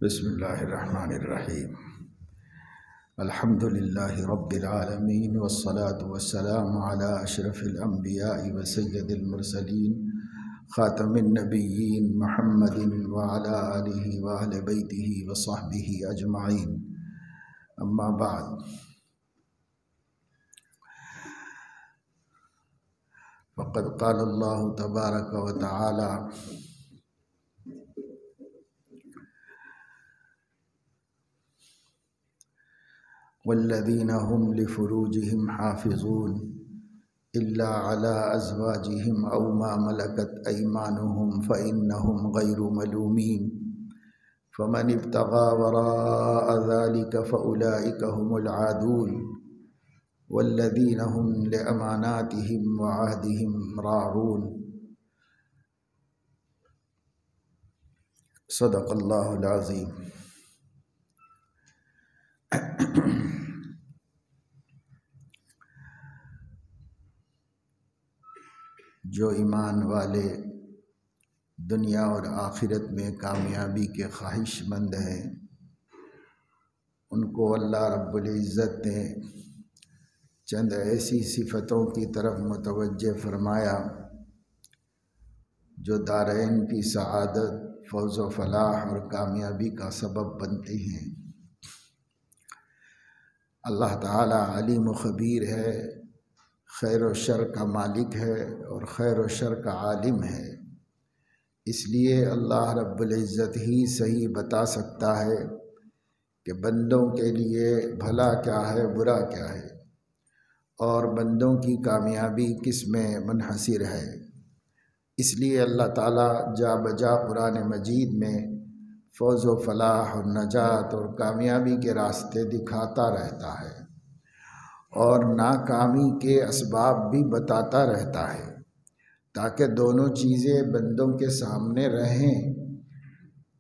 بسم اللہ الرحمن الرحیم الحمد للہ رب العالمین والصلاة والسلام علی اشرف الانبیاء وسید المرسلین خاتم النبیین محمد وعلی آلہ وآل بیتہ وصحبہ اجمعین اما بعد فقد قال اللہ تبارک وتعالی والذین هم لفروجهم حافظون الا على ازواجهم او ما ملكت ايمانهم فانهم غير ملومين فمن ابتغى وراء ذلك فاولئك هم العادون والذین هم لاماناتهم وعهدهم راعون صدق اللہ العظیم۔ جو ایمان والے دنیا اور آخرت میں کامیابی کے خواہش مند ہیں ان کو اللہ رب العزت نے چند ایسی صفتوں کی طرف متوجہ فرمایا جو دارین کی سعادت، فوز و فلاح اور کامیابی کا سبب بنتی ہیں۔ اللہ تعالی علیم و خبیر ہے، خیر و شر کا مالک ہے اور خیر و شر کا عالم ہے، اس لیے اللہ رب العزت ہی صحیح بتا سکتا ہے کہ بندوں کے لیے بھلا کیا ہے، برا کیا ہے، اور بندوں کی کامیابی کس میں منحصر ہے۔ اس لیے اللہ تعالیٰ جا بجا قرآن مجید میں فوز و فلاح اور نجات اور کامیابی کے راستے دکھاتا رہتا ہے اور ناکامی کے اسباب بھی بتاتا رہتا ہے تاکہ دونوں چیزیں بندوں کے سامنے رہیں،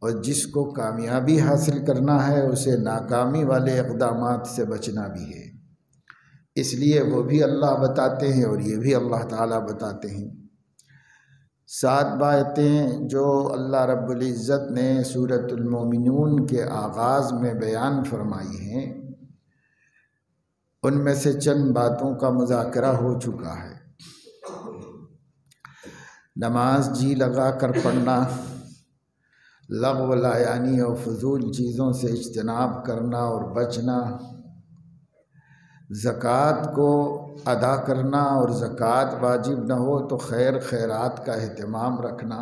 اور جس کو کامیابی حاصل کرنا ہے اسے ناکامی والے اقدامات سے بچنا بھی ہے۔ اس لیے وہ بھی اللہ بتاتے ہیں اور یہ بھی اللہ تعالیٰ بتاتے ہیں۔ 7 باتیں جو اللہ رب العزت نے سورۃ المومنون کے آغاز میں بیان فرمائی ہیں، ان میں سے چند باتوں کا مذاکرہ ہو چکا ہے۔ نماز جی لگا کر پڑھنا، لغو لا یعنی اور فضول چیزوں سے اجتناب کرنا اور بچنا، زکوٰۃ کو ادا کرنا اور زکوٰۃ واجب نہ ہو تو خیر خیرات کا اہتمام رکھنا،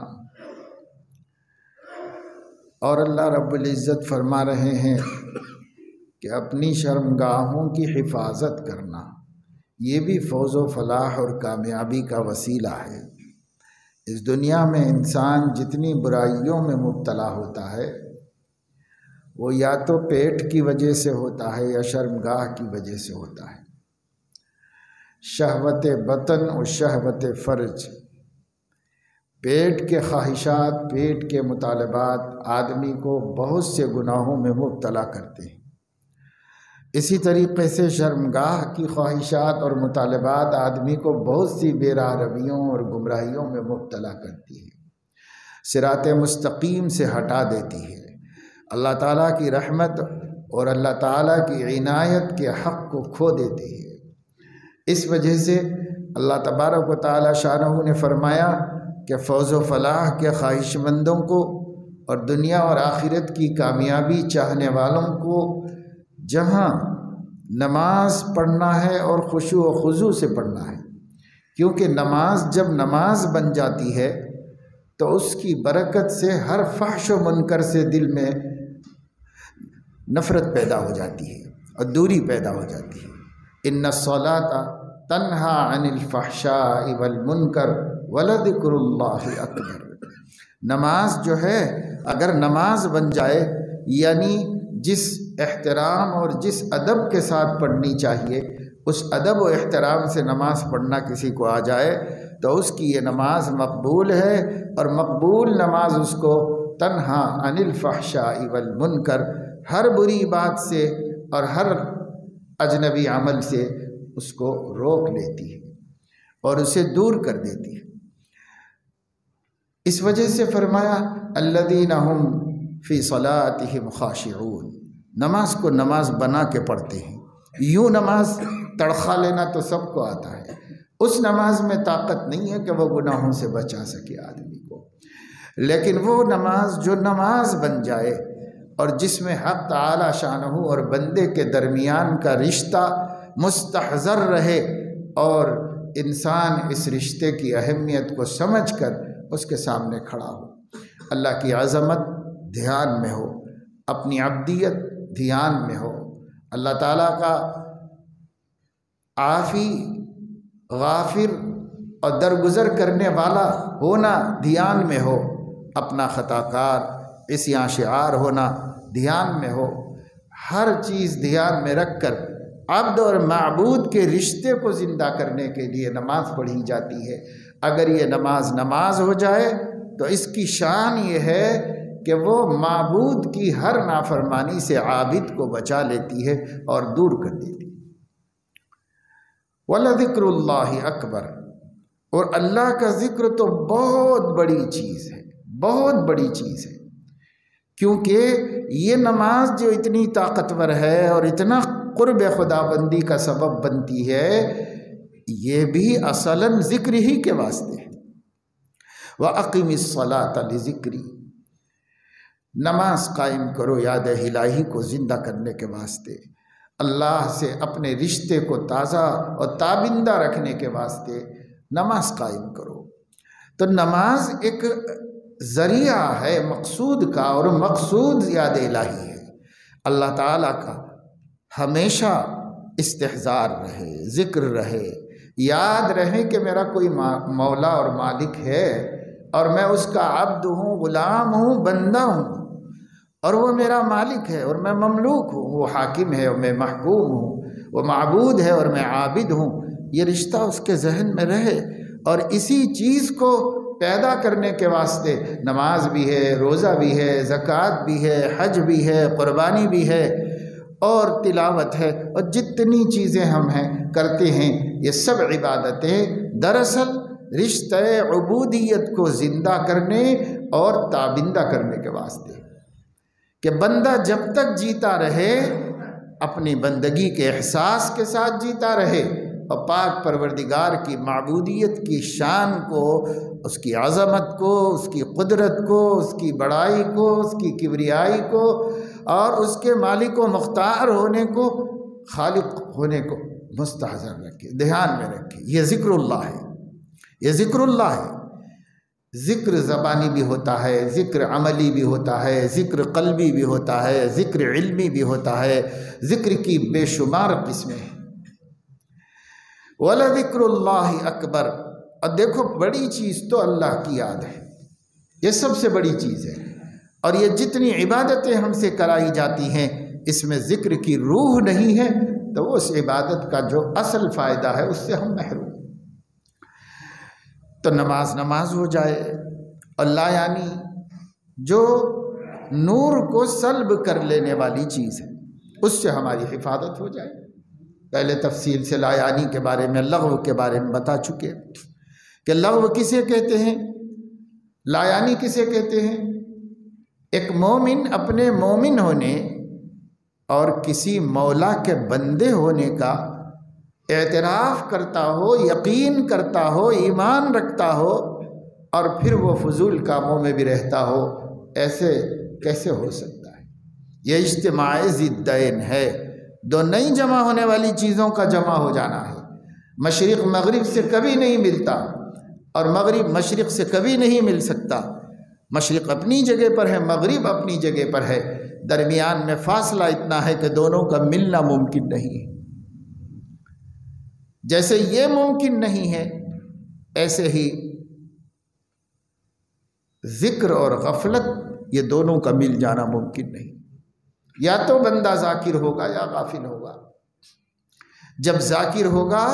اور اللہ رب العزت فرما رہے ہیں کہ اپنی شرمگاہوں کی حفاظت کرنا، یہ بھی فوز و فلاح اور کامیابی کا وسیلہ ہے۔ اس دنیا میں انسان جتنی برائیوں میں مبتلا ہوتا ہے وہ یا تو پیٹ کی وجہ سے ہوتا ہے یا شرمگاہ کی وجہ سے ہوتا ہے۔ شہوت بطن اور شہوت فرج، پیٹ کے خواہشات، پیٹ کے مطالبات آدمی کو بہت سے گناہوں میں مبتلا کرتے ہیں۔ اسی طریقے سے شرمگاہ کی خواہشات اور مطالبات آدمی کو بہت سی بے راہ رویوں اور گمراہیوں میں مبتلا کرتی ہے، صراط مستقیم سے ہٹا دیتی ہے، اللہ تعالیٰ کی رحمت اور اللہ تعالیٰ کی عنایت کے حق کو کھو دیتی ہے۔ اس وجہ سے اللہ تبارک و تعالیٰ شانہ نے فرمایا کہ فوز و فلاح کے خواہش مندوں کو اور دنیا اور آخرت کی کامیابی چاہنے والوں کو جہاں نماز پڑھنا ہے اور خشوع و خضوع سے پڑھنا ہے، کیونکہ نماز جب نماز بن جاتی ہے تو اس کی برکت سے ہر فحش و منکر سے دل میں نفرت پیدا ہو جاتی ہے اور دوری پیدا ہو جاتی ہے۔ ان الصلاۃ تنہی عن الفحشاء والمنکر ولذکر اللہ اکبر۔ نماز جو ہے اگر نماز بن جائے، یعنی جس احترام اور جس ادب کے ساتھ پڑھنی چاہیے اس ادب و احترام سے نماز پڑھنا کسی کو آ جائے تو اس کی یہ نماز مقبول ہے، اور مقبول نماز اس کو تنہی عن الفحشاء والمنکر، ہر بری بات سے اور ہر اجنبی عمل سے اس کو روک لیتی ہے اور اسے دور کر دیتی ہے۔ اس وجہ سے فرمایا الذین هم فی صلاتہم خاشعون، نماز کو نماز بنا کے پڑھتے ہیں۔ یوں نماز تڑخا لینا تو سب کو آتا ہے، اس نماز میں طاقت نہیں ہے کہ وہ گناہوں سے بچا سکے آدمی کو، لیکن وہ نماز جو نماز بن جائے اور جس میں حق تعالی شانہ اور بندے کے درمیان کا رشتہ مستحضر رہے اور انسان اس رشتے کی اہمیت کو سمجھ کر اس کے سامنے کھڑا ہو، اللہ کی عظمت دھیان میں ہو، اپنی عبدیت دھیان میں ہو، اللہ تعالیٰ کا عافی غافر اور درگزر کرنے والا ہونا دھیان میں ہو، اپنا خطا کار عصیاں شعار ہونا دھیان میں ہو، ہر چیز دھیان میں رکھ کر عبد اور معبود کے رشتے کو زندہ کرنے کے لیے نماز پڑھی جاتی ہے۔ اگر یہ نماز ہو جائے تو اس کی شان یہ ہے کہ وہ معبود کی ہر نافرمانی سے عابد کو بچا لیتی ہے اور دور کر دیتی ہے۔ وَلَذِكْرُ اللَّهِ أَكْبَرُ، اور اللہ کا ذکر تو بہت بڑی چیز ہے، بہت بڑی چیز ہے، کیونکہ یہ نماز جو اتنی طاقتور ہے اور اتنا قرب خدا بندی کا سبب بنتی ہے، یہ بھی اصلاً ذکر ہی کے واسطے ہے۔ وَأَقِمِ الصَّلَاةَ لِذِكْرِي، نماز قائم کرو یاد الہی کو زندہ کرنے کے واسطے، اللہ سے اپنے رشتے کو تازہ اور تابندہ رکھنے کے واسطے نماز قائم کرو۔ تو نماز ایک ذریعہ ہے مقصود کا، اور مقصود یاد الہی ہے، اللہ تعالیٰ کا ہمیشہ استحضار رہے، ذکر رہے، یاد رہے کہ میرا کوئی مولا اور مالک ہے اور میں اس کا عبد ہوں، غلام ہوں، بندہ ہوں، اور وہ میرا مالک ہے اور میں مملوک ہوں، وہ حاکم ہے اور میں محکوم ہوں، وہ معبود ہے اور میں عابد ہوں۔ یہ رشتہ اس کے ذہن میں رہے، اور اسی چیز کو پیدا کرنے کے واسطے نماز بھی ہے، روزہ بھی ہے، زکوٰۃ بھی ہے، حج بھی ہے، قربانی بھی ہے، اور تلاوت ہے، اور جتنی چیزیں ہم کرتے ہیں یہ سب عبادتیں دراصل رشتہ عبودیت کو زندہ کرنے اور تابندہ کرنے کے واسطے، کہ بندہ جب تک جیتا رہے اپنی بندگی کے احساس کے ساتھ جیتا رہے، اور پاک پروردگار کی معبودیت کی شان کو، اس کی عظمت کو، اس کی قدرت کو، اس کی بڑائی کو، اس کی کبریائی کو، اور اس کے مالک و مختار ہونے کو، خالق ہونے کو مستحضر رکھے، دھیان میں رکھے۔ یہ ذکر اللہ ہے، یہ ذکر اللہ ہے۔ ذکر زبانی بھی ہوتا ہے، ذکر عملی بھی ہوتا ہے، ذکر قلبی بھی ہوتا ہے، ذکر علمی بھی ہوتا ہے، ذکر کی بے شمار قسمیں ہیں۔ وَلَذِكْرُ اللَّهِ أَكْبَرُ، اور دیکھو بڑی چیز تو اللہ کی یاد ہے، یہ سب سے بڑی چیز ہے، اور یہ جتنی عبادتیں ہم سے کرائی جاتی ہیں اس میں ذکر کی روح نہیں ہے تو اس عبادت کا جو اصل فائدہ ہے اس سے ہم محروم۔ تو نماز ہو جائے، اللہ یعنی جو نور کو سلب کر لینے والی چیز ہے اس سے ہماری حفاظت ہو جائے۔ پہلے تفصیل سے لا یعنی کے بارے میں، لغو کے بارے میں بتا چکے کہ لغو کسے کہتے ہیں، لا یعنی کسے کہتے ہیں۔ ایک مومن اپنے مومن ہونے اور کسی مولا کے بندے ہونے کا اعتراف کرتا ہو، یقین کرتا ہو، ایمان رکھتا ہو، اور پھر وہ فضول کاموں میں بھی رہتا ہو، ایسے کیسے ہو سکتا ہے؟ یہ اجتماع ضدین ہے، دو نہیں جمع ہونے والی چیزوں کا جمع ہو جانا ہے۔ مشرق مغرب سے کبھی نہیں ملتا، اور مغرب مشرق سے کبھی نہیں مل سکتا۔ مشرق اپنی جگہ پر ہے، مغرب اپنی جگہ پر ہے، درمیان میں فاصلہ اتنا ہے کہ دونوں کا ملنا ممکن نہیں ہے۔ جیسے یہ ممکن نہیں ہے، ایسے ہی ذکر اور غفلت یہ دونوں کا مل جانا ممکن نہیں۔ یا تو بندہ ذاکر ہوگا یا غافل ہوگا۔ جب ذاکر ہوگا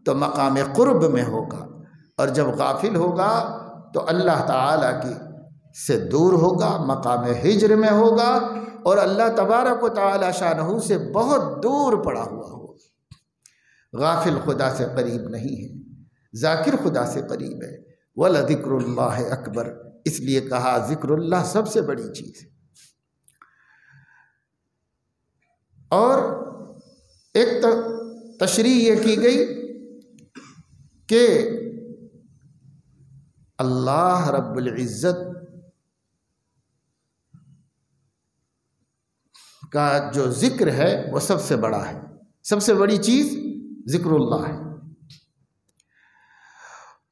تو مقام قرب میں ہوگا، اور جب غافل ہوگا تو اللہ تعالیٰ کی سے دور ہوگا، مقام ہجر میں ہوگا، اور اللہ تبارک و تعالی شانہ سے بہت دور پڑا ہوا ہوگا۔ غافل خدا سے قریب نہیں ہے، ذاکر خدا سے قریب ہے۔ وَلَذِكْرُ اللَّهِ أَكْبَرُ، اس لیے کہا ذکر اللہ سب سے بڑی چیز ہے۔ اور ایک تشریح یہ کی گئی کہ اللہ رب العزت کا جو ذکر ہے وہ سب سے بڑا ہے، سب سے بڑی چیز ذکر اللہ ہے۔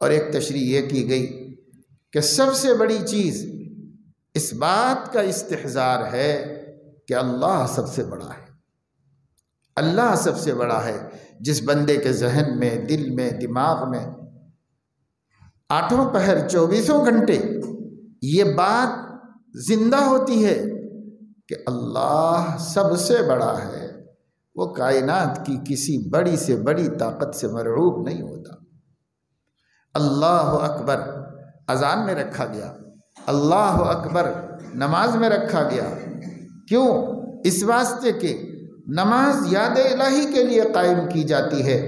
اور ایک تشریح یہ کی گئی کہ سب سے بڑی چیز اس بات کا استحضار ہے کہ اللہ سب سے بڑا ہے، اللہ سب سے بڑا ہے۔ جس بندے کے ذہن میں، دل میں، دماغ میں آٹھوں پہر 24 گھنٹے یہ بات زندہ ہوتی ہے کہ اللہ سب سے بڑا ہے، وہ کائنات کی کسی بڑی سے بڑی طاقت سے مرعوب نہیں ہوتا۔ اللہ اکبر اذان میں رکھا گیا، اللہ اکبر نماز میں رکھا گیا، کیوں؟ اس واسطے کہ نماز یاد الہی کے لیے قائم کی جاتی ہے،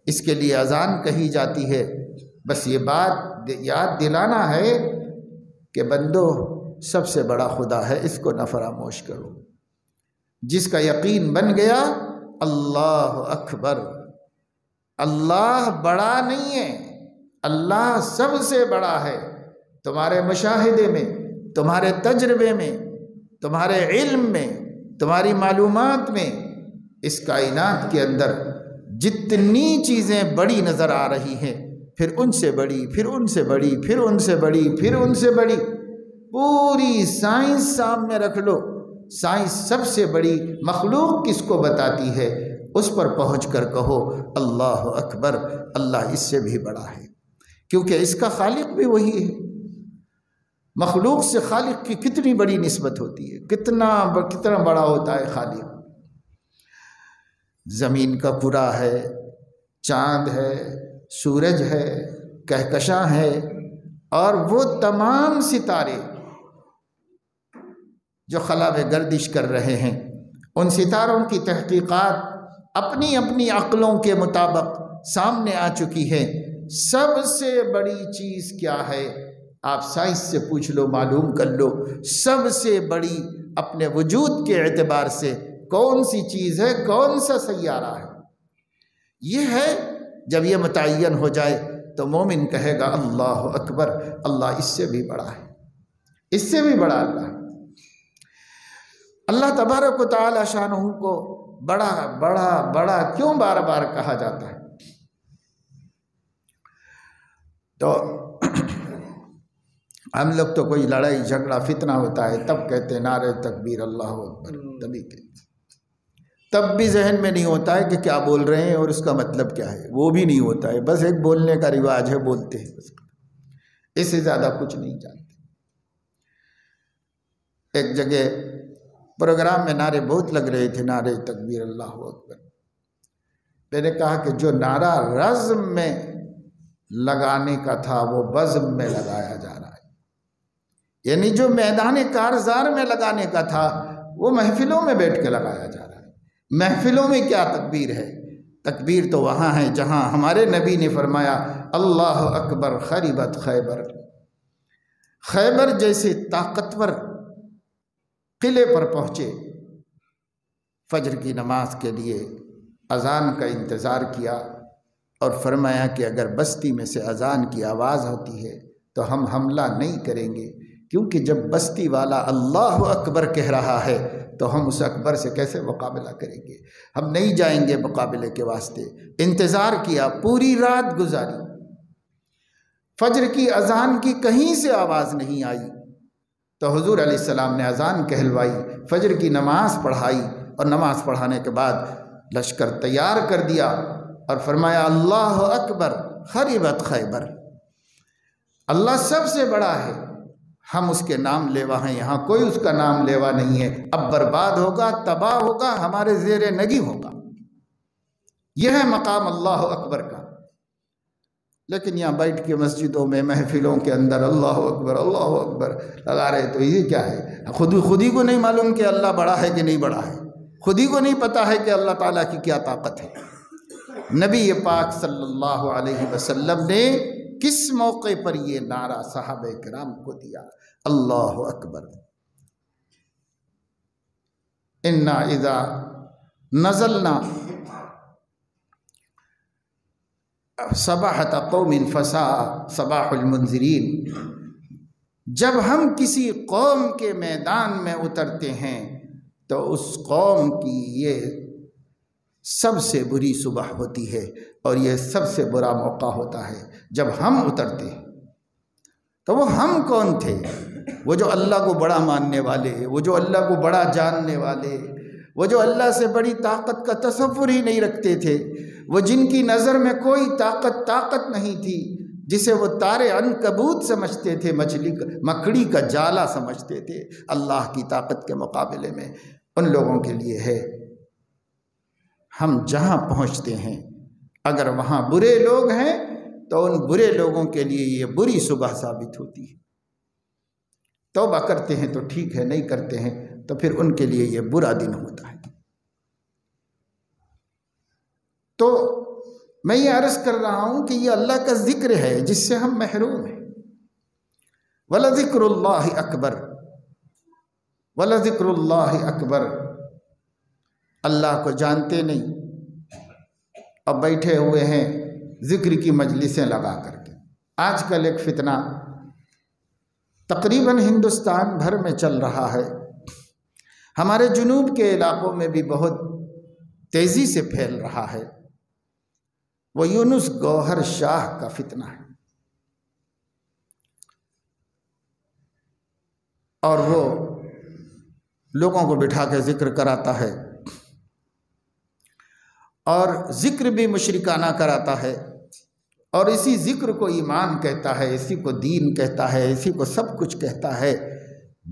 اس کے لیے اذان کہی جاتی ہے۔ بس یہ بات یاد دلانا ہے کہ بندو سب سے بڑا خدا ہے، اس کو نہ فراموش کرو۔ جس کا یقین بن گیا اللہ اکبر، اللہ بڑا نہیں ہے، اللہ سب سے بڑا ہے۔ تمہارے مشاہدے میں، تمہارے تجربے میں، تمہارے علم میں، تمہاری معلومات میں، اس کائنات کے اندر جتنی چیزیں بڑی نظر آ رہی ہیں، پھر ان سے بڑی، پھر ان سے بڑی، پھر ان سے بڑی، پھر ان سے بڑی، پوری سائنس سامنے رکھ لو، سائنس سب سے بڑی مخلوق کس کو بتاتی ہے، اس پر پہنچ کر کہو اللہ اکبر، اللہ اس سے بھی بڑا ہے، کیونکہ اس کا خالق بھی وہی ہے۔ مخلوق سے خالق کی کتنی بڑی نسبت ہوتی ہے، کتنا بڑا ہوتا ہے خالق۔ زمین کا کرہ ہے، چاند ہے، سورج ہے، کہکشاں ہے، اور وہ تمام ستارے جو خلا میں گردش کر رہے ہیں، ان ستاروں کی تحقیقات اپنی اپنی عقلوں کے مطابق سامنے آ چکی ہے۔ سب سے بڑی چیز کیا ہے؟ آپ سائنس سے پوچھ لو، معلوم کر لو، سب سے بڑی اپنے وجود کے اعتبار سے کون سی چیز ہے، کون سا سیارہ ہے؟ یہ ہے جب یہ متعین ہو جائے تو مومن کہے گا اللہ اکبر، اللہ اس سے بھی بڑا ہے، اس سے بھی بڑا اللہ ہے۔ اللہ تبارک و تعالی شانہ کو بڑا بڑا بڑا کیوں بار بار کہا جاتا ہے؟ تو ہم لوگ تو کوئی لڑائی جھگڑا فتنہ ہوتا ہے تب کہتے ہیں نعرہ تکبیر اللہ اکبر، تبھی کہتے، تب بھی ذہن میں نہیں ہوتا ہے کہ کیا بول رہے ہیں اور اس کا مطلب کیا ہے، وہ بھی نہیں ہوتا ہے، بس ایک بولنے کا رواج ہے، بولتے ہیں بس، اس سے زیادہ کچھ نہیں جانتے۔ ایک جگہ پروگرام میں نعرے بہت لگ رہے تھے، نعرہ تکبیر اللہ اکبر، میں نے کہا کہ جو نعرہ رزم میں لگانے کا تھا وہ بزم میں لگایا جا رہا ہے، یعنی جو میدان کارزار میں لگانے کا تھا وہ محفلوں میں بیٹھ کے لگایا جا رہا ہے۔ محفلوں میں کیا تکبیر ہے؟ تکبیر تو وہاں ہے جہاں ہمارے نبی نے فرمایا اللہ اکبر خریبت خیبر، خیبر جیسے طاقتور قلعے پر پہنچے، فجر کی نماز کے لیے اذان کا انتظار کیا اور فرمایا کہ اگر بستی میں سے اذان کی آواز ہوتی ہے تو ہم حملہ نہیں کریں گے، کیونکہ جب بستی والا اللہ اکبر کہہ رہا ہے تو ہم اس اکبر سے کیسے مقابلہ کریں گے، ہم نہیں جائیں گے مقابلے کے واسطے۔ انتظار کیا، پوری رات گزاری، فجر کی اذان کی کہیں سے آواز نہیں آئی، تو حضور علیہ السلام نے اذان کہلوائی، فجر کی نماز پڑھائی، اور نماز پڑھانے کے بعد لشکر تیار کر دیا اور فرمایا اللہ اکبر خریبت خیبر، اللہ سب سے بڑا ہے، ہم اس کے نام لیوا ہیں، یہاں کوئی اس کا نام لیوا نہیں ہے، اب برباد ہوگا، تباہ ہوگا، ہمارے زیر نگی ہوگا۔ یہ ہے مقام اللہ اکبر کا۔ لیکن یہاں بیٹھ کے مسجدوں میں محفلوں کے اندر اللہ اکبر لگا رہے، تو یہ کیا ہے؟ خود ہی کو نہیں معلوم کہ اللہ بڑا ہے کہ نہیں بڑا ہے، خود ہی کو نہیں پتا ہے کہ اللہ تعالیٰ کی کیا طاقت ہے۔ نبی پاک صلی اللہ علیہ وسلم نے کس موقع پر یہ نعرہ صحابہ کرام کو دیا؟ اللہ اکبر۔ انا اذا نزلنا صباحت قوم فساء صباح المنذرین، جب ہم کسی قوم کے میدان میں اترتے ہیں تو اس قوم کی یہ سب سے بری صبح ہوتی ہے اور یہ سب سے برا موقع ہوتا ہے جب ہم اترتے ہیں۔ تو وہ ہم کون تھے؟ وہ جو اللہ کو بڑا ماننے والے، وہ جو اللہ کو بڑا جاننے والے، وہ جو اللہ سے بڑی طاقت کا تصور ہی نہیں رکھتے تھے، وہ جن کی نظر میں کوئی طاقت نہیں تھی، جسے وہ تارے عنکبوت سمجھتے تھے، مکڑی کا جالا سمجھتے تھے، اللہ کی طاقت کے مقابلے میں ان لوگوں کے لیے ہے۔ ہم جہاں پہنچتے ہیں اگر وہاں برے لوگ ہیں تو ان برے لوگوں کے لیے یہ بری صبح ثابت ہوتی ہے۔ توبہ کرتے ہیں تو ٹھیک ہے، نہیں کرتے ہیں تو پھر ان کے لیے یہ برا دن ہوتا ہے۔ تو میں یہ عرض کر رہا ہوں کہ یہ اللہ کا ذکر ہے جس سے ہم محروم ہیں۔ وَلَذِكْرُ اللَّهِ أَكْبَرُ وَلَذِكْرُ اللَّهِ أَكْبَرُ، اللہ کو جانتے نہیں، اب بیٹھے ہوئے ہیں ذکر کی مجلسیں لگا کر کے۔ آج کل ایک فتنہ تقریباً ہندوستان بھر میں چل رہا ہے، ہمارے جنوب کے علاقوں میں بھی بہت تیزی سے پھیل رہا ہے، وہ یونس گوہر شاہ کا فتنہ ہے، اور وہ لوگوں کو بٹھا کے ذکر کراتا ہے، اور ذکر بھی مشرکانہ کراتا ہے، اور اسی ذکر کو ایمان کہتا ہے، اسی کو دین کہتا ہے، اسی کو سب کچھ کہتا ہے۔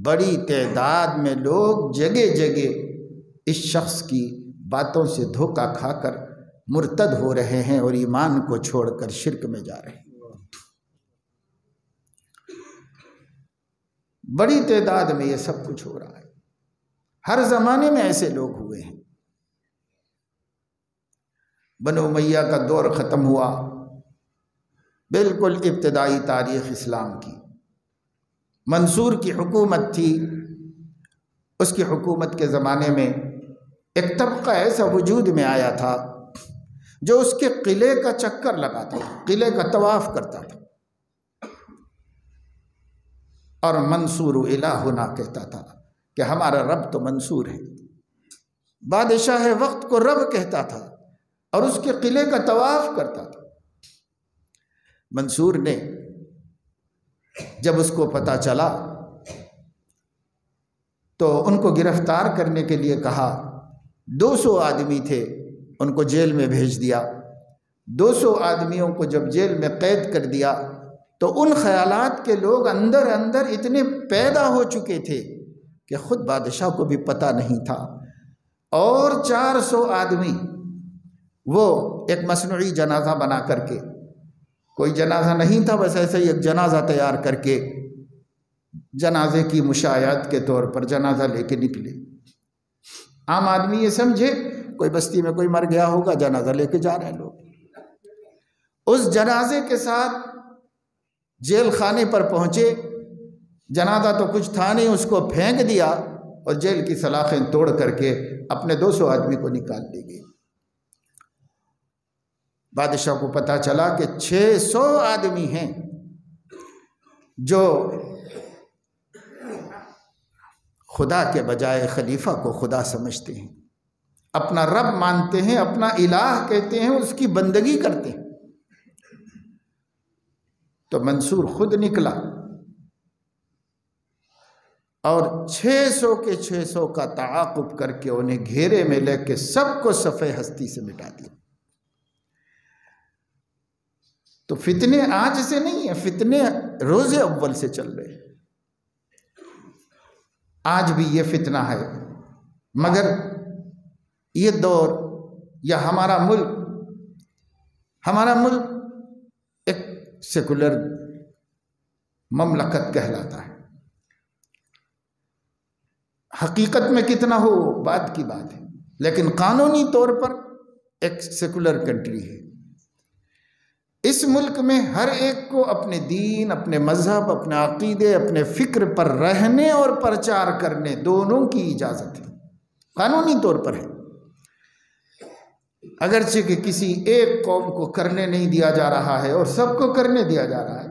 بڑی تعداد میں لوگ جگہ جگہ اس شخص کی باتوں سے دھوکہ کھا کر مرتد ہو رہے ہیں اور ایمان کو چھوڑ کر شرک میں جا رہے ہیں۔ بڑی تعداد میں یہ سب کچھ ہو رہا ہے، ہر زمانے میں ایسے لوگ ہوئے ہیں۔ بنو امیہ کا دور ختم ہوا، بالکل ابتدائی تاریخ اسلام کی، منصور کی حکومت تھی، اس کی حکومت کے زمانے میں ایک طبقہ ایسا وجود میں آیا تھا جو اس کے قلعے کا چکر لگاتا تھا، قلعے کا طواف کرتا تھا، اور منصور الہنا کہتا تھا کہ ہمارا رب تو منصور ہے۔ بادشاہ وقت کو رب کہتا تھا اور اس کے قلعے کا طواف کرتا تھا۔ منصور نے جب اس کو پتہ چلا تو ان کو گرفتار کرنے کے لیے کہا۔ 200 آدمی تھے، ان کو جیل میں بھیج دیا۔ 200 آدمیوں کو جب جیل میں قید کر دیا تو ان خیالات کے لوگ اندر اندر اتنے پیدا ہو چکے تھے کہ خود بادشاہ کو بھی پتہ نہیں تھا، اور 400 آدمی وہ ایک مصنوعی جنازہ بنا کر کے، کوئی جنازہ نہیں تھا، بس ایسے ہی ایک جنازہ تیار کر کے جنازے کی مشاہد کے طور پر جنازہ لے کے نکلے۔ عام آدمی یہ سمجھے کوئی بستی میں کوئی مر گیا ہوگا، جنازہ لے کے جا رہے ہیں لوگ۔ اس جنازے کے ساتھ جیل خانے پر پہنچے، جنازہ تو کچھ تھا نہیں، اس کو پھینک دیا اور جیل کی سلاخیں توڑ کر کے اپنے 200 آدمی کو نکال لے گئے۔ بادشاہ کو پتہ چلا کہ 600 آدمی ہیں جو خدا کے بجائے خلیفہ کو خدا سمجھتے ہیں، اپنا رب مانتے ہیں، اپنا الہ کہتے ہیں، اس کی بندگی کرتے ہیں۔ تو منصور خود نکلا اور 600 کے 600 کا تعاقب کر کے انہیں گھیرے میں لے کے سب کو صفحہ ہستی سے مٹا دیا۔ تو فتنے آج سے نہیں ہیں، فتنے روز اول سے چل رہے ہیں، آج بھی یہ فتنہ ہے۔ مگر یہ دور یا ہمارا ملک ایک سیکولر مملکت کہلاتا ہے، حقیقت میں کتنا ہو بات کی بات ہے، لیکن قانونی طور پر ایک سیکولر کنٹری ہے۔ اس ملک میں ہر ایک کو اپنے دین، اپنے مذہب، اپنے عقیدے، اپنے فکر پر رہنے اور پرچار کرنے دونوں کی اجازت ہے، قانونی طور پر ہے۔ اگرچہ کہ کسی ایک قوم کو کرنے نہیں دیا جا رہا ہے اور سب کو کرنے دیا جا رہا ہے،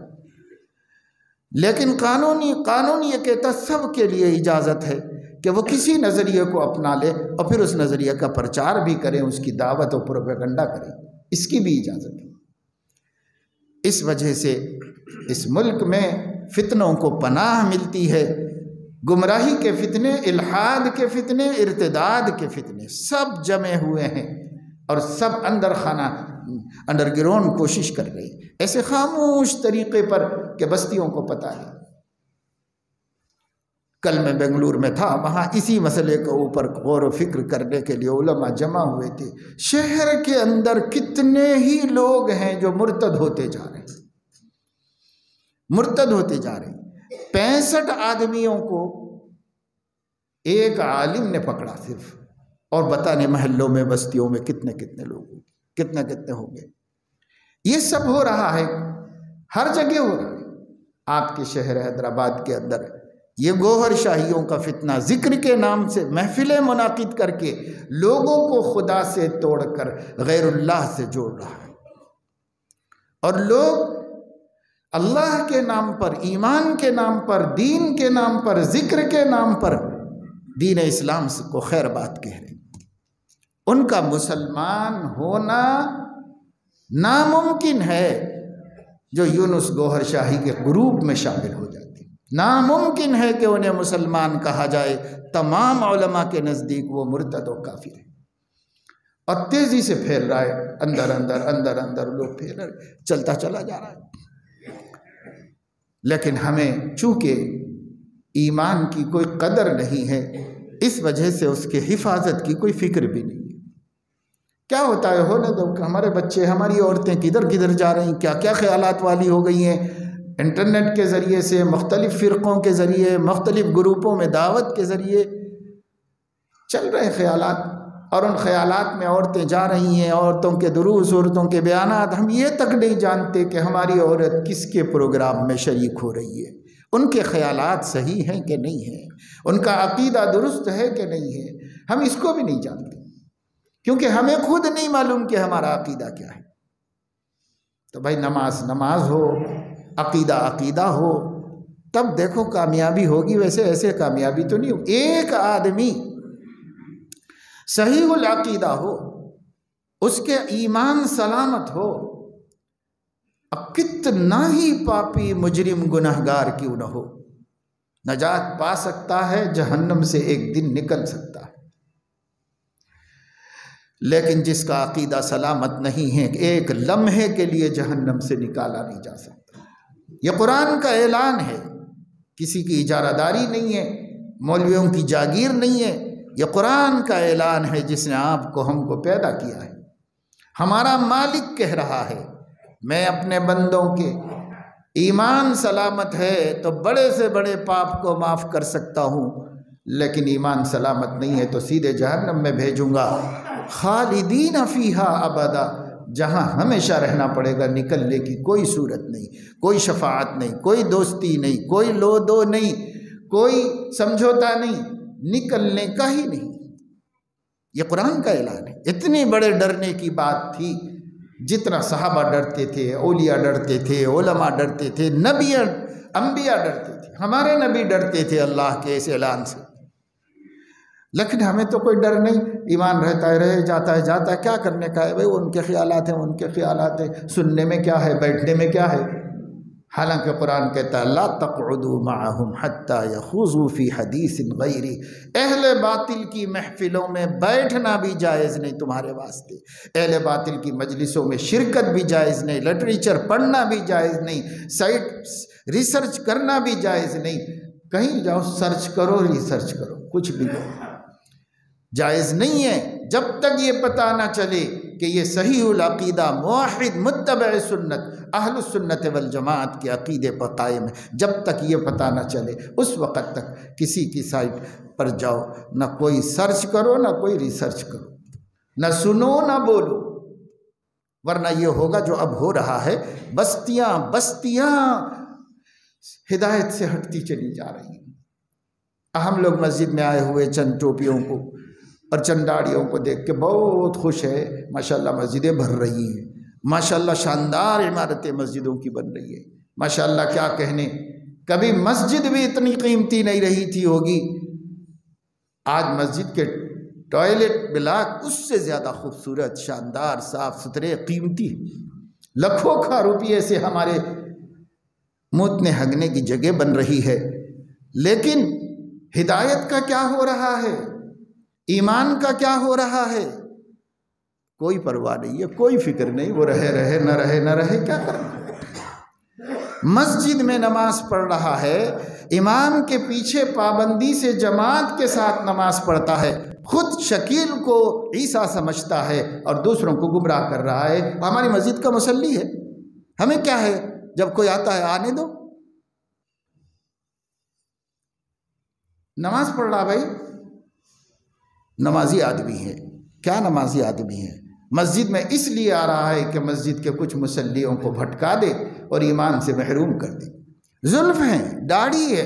لیکن قانون یہ کہتا سب کے لیے اجازت ہے کہ وہ کسی نظریے کو اپنا لے اور پھر اس نظریے کا پرچار بھی کریں، اس کی دعوت و پروپیگنڈا کریں، اس کی بھی اجازت ہے۔ اس وجہ سے اس ملک میں فتنوں کو پناہ ملتی ہے، گمراہی کے فتنے، الحاد کے فتنے، ارتداد کے فتنے سب جمے ہوئے ہیں اور سب انڈر گراؤنڈ کوشش کر رہی ایسے خاموش طریقے پر کہ بستیوں کو پتہ ہے۔ کل میں بنگلور میں تھا، وہاں اسی مسئلے کے اوپر غور و فکر کرنے کے لیے علماء جمع ہوئے تھے۔ شہر کے اندر کتنے ہی لوگ ہیں جو مرتد ہوتے جا رہے ہیں، مرتد ہوتے جا رہے ہیں۔ 65 آدمیوں کو ایک عالم نے پکڑا صرف، اور بتانے محلوں میں بستیوں میں کتنے لوگ کتنے ہوں گے۔ یہ سب ہو رہا ہے، ہر جگہ ہو رہا ہے۔ آپ کے شہر حیدرآباد کے اندر یہ گوہر شاہیوں کا فتنہ ذکر کے نام سے محفلیں منعقد کر کے لوگوں کو خدا سے توڑ کر غیر اللہ سے جوڑ رہا ہے، اور لوگ اللہ کے نام پر، ایمان کے نام پر، دین کے نام پر، ذکر کے نام پر دین اسلام کو خیر بات کہہ رہے ہیں۔ ان کا مسلمان ہونا ناممکن ہے جو یونس گوہر شاہی کے گروپ میں شامل ہو جاتے ہیں۔ ناممکن ہے کہ انہیں مسلمان کہا جائے۔ تمام علماء کے نزدیک وہ مرتد و کافر ہے، اور تیزی سے پھیل رہا ہے، اندر لوگ پھیل رہے، چلتا چلا جا رہا ہے۔ لیکن ہمیں چونکہ ایمان کی کوئی قدر نہیں ہے، اس وجہ سے اس کے حفاظت کی کوئی فکر بھی نہیں ہے۔ کیا ہوتا ہے ہونے دو، کہ ہمارے بچے، ہماری عورتیں کدھر جا رہی ہیں، کیا خیالات والی ہو گئی ہیں، انٹرنیٹ کے ذریعے سے، مختلف فرقوں کے ذریعے، مختلف گروپوں میں دعوت کے ذریعے چل رہے خیالات، اور ان خیالات میں عورتیں جا رہی ہیں، عورتوں کے دروس، عورتوں کے بیانات۔ ہم یہ تک نہیں جانتے کہ ہماری عورت کس کے پروگرام میں شریک ہو رہی ہے، ان کے خیالات صحیح ہیں کہ نہیں ہیں، ان کا عقیدہ درست ہے کہ نہیں ہے، ہم اس کو بھی نہیں جانتے، کیونکہ ہمیں خود نہیں معلوم کہ ہمارا عقیدہ کیا ہے۔ تو بھائی نماز ہو، عقیدہ ہو، تب دیکھو کامیابی ہوگی، ویسے ایسے کامیابی تو نہیں ہو۔ ایک آدمی صحیح العقیدہ ہو، اس کے ایمان سلامت ہو، اب کتنا ہی پاپی مجرم گنہگار کیوں نہ ہو، نجات پا سکتا ہے، جہنم سے ایک دن نکل سکتا ہے۔ لیکن جس کا عقیدہ سلامت نہیں ہے، ایک لمحے کے لیے جہنم سے نکالا نہیں جا سکتا۔ یہ قرآن کا اعلان ہے، کسی کی اجارہ داری نہیں ہے، مولویوں کی جاگیر نہیں ہے، یہ قرآن کا اعلان ہے جس نے آپ کو، ہم کو پیدا کیا ہے۔ ہمارا مالک کہہ رہا ہے، میں اپنے بندوں کے ایمان سلامت ہے تو بڑے سے بڑے پاپ کو معاف کر سکتا ہوں، لیکن ایمان سلامت نہیں ہے تو سیدھے جہنم میں بھیجوں گا، خالدین فیہا ابدا، جہاں ہمیشہ رہنا پڑے گا، نکلنے کی کوئی صورت نہیں، کوئی شفاعت نہیں، کوئی دوستی نہیں، کوئی لو دو نہیں، کوئی سمجھوتا نہیں، نکلنے کا ہی نہیں۔ یہ قرآن کا اعلان ہے۔ اتنی بڑے ڈرنے کی بات تھی، جتنا صحابہ ڈرتے تھے، اولیاء ڈرتے تھے، علماء ڈرتے تھے، انبیاء ڈرتے تھے، ہمارے نبی ڈرتے تھے اللہ کے اس اعلان سے۔ لیکن ہمیں تو کوئی ڈر نہیں، ایمان رہتا ہے، رہ جاتا ہے، کیا کرنے کا ہے بھائی، ان کے خیالات ہیں، سننے میں کیا ہے، بیٹھنے میں کیا ہے۔ حالانکہ قرآن کہتا ہے لا تقعدوا معهم حتى يخوضوا في حديث غيري، اہل باطل کی محفلوں میں بیٹھنا بھی جائز نہیں تمہارے واسطے، اہل باطل کی مجلسوں میں شرکت بھی جائز نہیں، لٹریچر پڑھنا بھی جائز نہیں، سائٹ ریسرچ کرنا بھی جائز نہیں، کہیں جاؤ سرچ کرو، ریسرچ کرو، کچھ بھی کرو، جائز نہیں ہے جب تک یہ پتہ نہ چلے کہ یہ صحیح العقیدہ موحد متبع سنت اہل السنت والجماعت کے عقیدے پر قائم ہے، جب تک یہ پتہ نہ چلے اس وقت تک کسی کی سائٹ پر جاؤ، نہ کوئی سرچ کرو، نہ کوئی ریسرچ کرو، نہ سنو نہ بولو، ورنہ یہ ہوگا جو اب ہو رہا ہے، بستیاں ہدایت سے ہٹتی چلی جا رہی ہیں۔ ہم لوگ مسجد میں آئے ہوئے چند ٹوپیوں کو اور چند داڑیوں کو دیکھ کے بہت خوش ہے، ماشاءاللہ مسجدیں بھر رہی ہیں، ماشاءاللہ شاندار عمارتیں مسجدوں کی بن رہی ہے، ماشاءاللہ کیا کہنے، کبھی مسجد بھی اتنی قیمتی نہیں رہی تھی ہوگی، آج مسجد کے ٹوائلٹ بلاک اس سے زیادہ خوبصورت، شاندار، صاف ستھرے، قیمتی، لاکھوں کا روپیے سے ہمارے موتنے ہگنے کی جگہ بن رہی ہے۔ لیکن ہدایت کا کیا ہو رہا ہے، ایمان کا کیا ہو رہا ہے، کوئی پرواہ نہیں ہے، کوئی فکر نہیں، وہ رہے نہ رہے کیا کرنا۔ مسجد میں نماز پڑھ رہا ہے، امام کے پیچھے پابندی سے جماعت کے ساتھ نماز پڑھتا ہے، خود شکیل کو عیسیٰ سمجھتا ہے اور دوسروں کو گمراہ کر رہا ہے۔ ہماری مسجد کا مصلی ہے، ہمیں کیا ہے، جب کوئی آتا ہے آنے دو، نماز پڑھ رہا بھائی، نمازی آدمی ہے، کیا نمازی آدمی ہے، مسجد میں اس لیے آ رہا ہے کہ مسجد کے کچھ مصلیوں کو بھٹکا دے اور ایمان سے محروم کر دے۔ زلف ہیں، داڑھی ہے،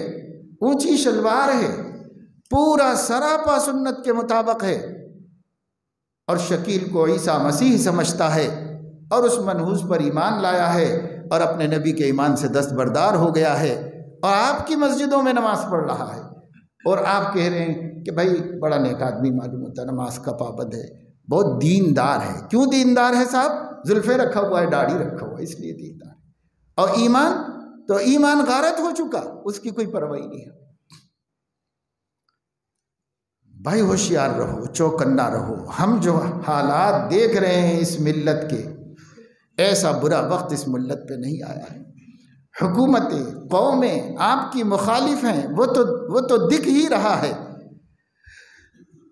اونچی شلوار ہے، پورا سراپا سنت کے مطابق ہے، اور شکیل کو عیسیٰ مسیح سمجھتا ہے اور اس منحوس پر ایمان لایا ہے اور اپنے نبی کے ایمان سے دستبردار ہو گیا ہے، اور آپ کی مسجدوں میں نماز پڑھ رہا ہے، اور آپ کہہ رہے ہیں کہ بھائی بڑا نیک آدمی معلوم ہوتا ہے، نماز کا پابند ہے، بہت دیندار ہے۔ کیوں دیندار ہے صاحب؟ زلفیں رکھا ہوا ہے، داڑھی رکھا ہوا ہے، اس لیے دیندار ہے۔ اور ایمان تو ایمان غارت ہو چکا، اس کی کوئی پرواہ نہیں ہے۔ بھائی ہوشیار رہو، چوکنا رہو، ہم جو حالات دیکھ رہے ہیں اس ملت کے، ایسا برا وقت اس ملت پہ نہیں آیا ہے۔ حکومتیں، قومیں آپ کی مخالف ہیں، وہ تو دکھ ہی رہا ہے،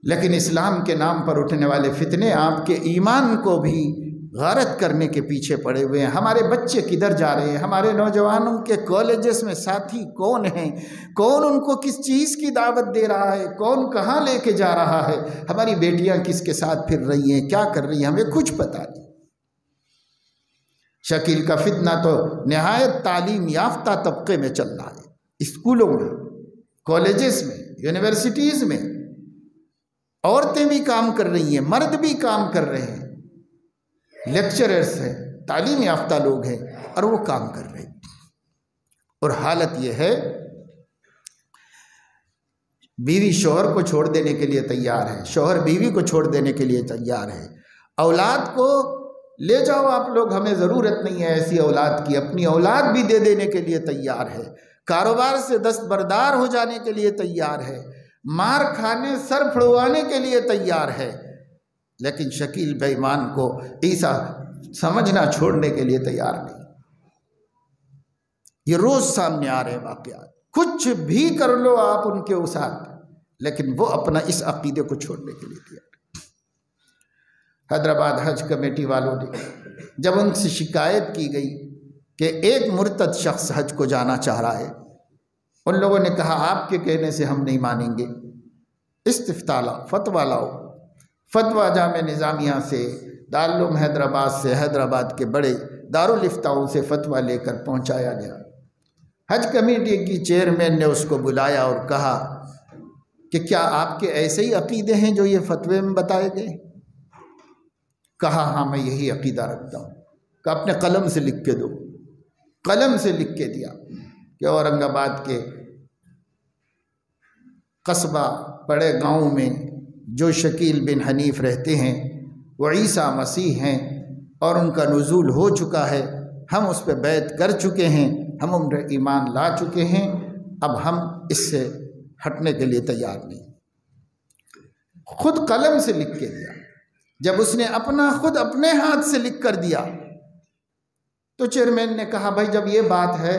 لیکن اسلام کے نام پر اٹھنے والے فتنے آپ کے ایمان کو بھی غارت کرنے کے پیچھے پڑے ہوئے ہیں۔ ہمارے بچے کدھر جا رہے ہیں، ہمارے نوجوانوں کے کالجز میں ساتھی کون ہیں، کون ان کو کس چیز کی دعوت دے رہا ہے، کون کہاں لے کے جا رہا ہے، ہماری بیٹیاں کس کے ساتھ پھر رہی ہیں، کیا کر رہی ہیں، ہمیں کچھ پتہ نہیں۔ شکیل کا فتنہ تو نہایت تعلیم یافتہ طبقے میں چل رہا ہے، اسکولوں میں، کالجز میں، یونیورسٹیز میں، عورتیں بھی کام کر رہی ہیں، مرد بھی کام کر رہے ہیں، لیکچررز ہیں، تعلیم یافتہ لوگ ہیں، اور وہ کام کر رہے ہیں، اور حالت یہ ہے بیوی شوہر کو چھوڑ دینے کے لیے تیار ہے، شوہر بیوی کو چھوڑ دینے کے لیے تیار ہے، اولاد کو لے جاؤ آپ لوگ، ہمیں ضرورت نہیں ہے ایسی اولاد کی، اپنی اولاد بھی دے دینے کے لیے تیار ہے، کاروبار سے دستبردار ہو جانے کے لیے تیار ہے، مار کھانے سر پھڑوانے کے لیے تیار ہے، لیکن شکیل بے ایمان کو عیسیٰ سمجھنا چھوڑنے کے لیے تیار نہیں۔ یہ روز سامنے آ رہے واقعات، کچھ بھی کر لو آپ ان کے ساتھ، لیکن وہ اپنا اس عقیدے کو چھوڑنے کے لیے تیار۔ حیدرآباد حج کمیٹی والوں نے جب ان سے شکایت کی گئی کہ ایک مرتد شخص حج کو جانا چاہ رہا ہے، ان لوگوں نے کہا آپ کے کہنے سے ہم نہیں مانیں گے، استفتاء لاؤ، فتویٰ لاؤ۔ فتویٰ جامعہ نظامیہ سے، دارالعلوم حیدرآباد سے، حیدرآباد کے بڑے دارالفتاؤں سے فتویٰ لے کر پہنچایا گیا۔ حج کمیٹی کی چیئرمین نے اس کو بلایا اور کہا کہ کیا آپ کے ایسے ہی عقیدے ہیں جو یہ فتوے میں بتائے گئے؟ کہا ہاں میں یہی عقیدہ رکھتا ہوں۔ کہ اپنے قلم سے لکھ کے دو، قلم سے لکھ کے دیا کہ اورنگ آباد کے قصبہ بڑے گاؤں میں جو شکیل بن حنیف رہتے ہیں وہ عیسیٰ مسیح ہیں اور ان کا نزول ہو چکا ہے، ہم اس پہ بیعت کر چکے ہیں، ہم ان پر ایمان لا چکے ہیں، اب ہم اس سے ہٹنے کے لیے تیار نہیں۔ خود قلم سے لکھ کے دیا۔ جب اس نے خود اپنے ہاتھ سے لکھ کر دیا تو چیئرمین نے کہا بھائی جب یہ بات ہے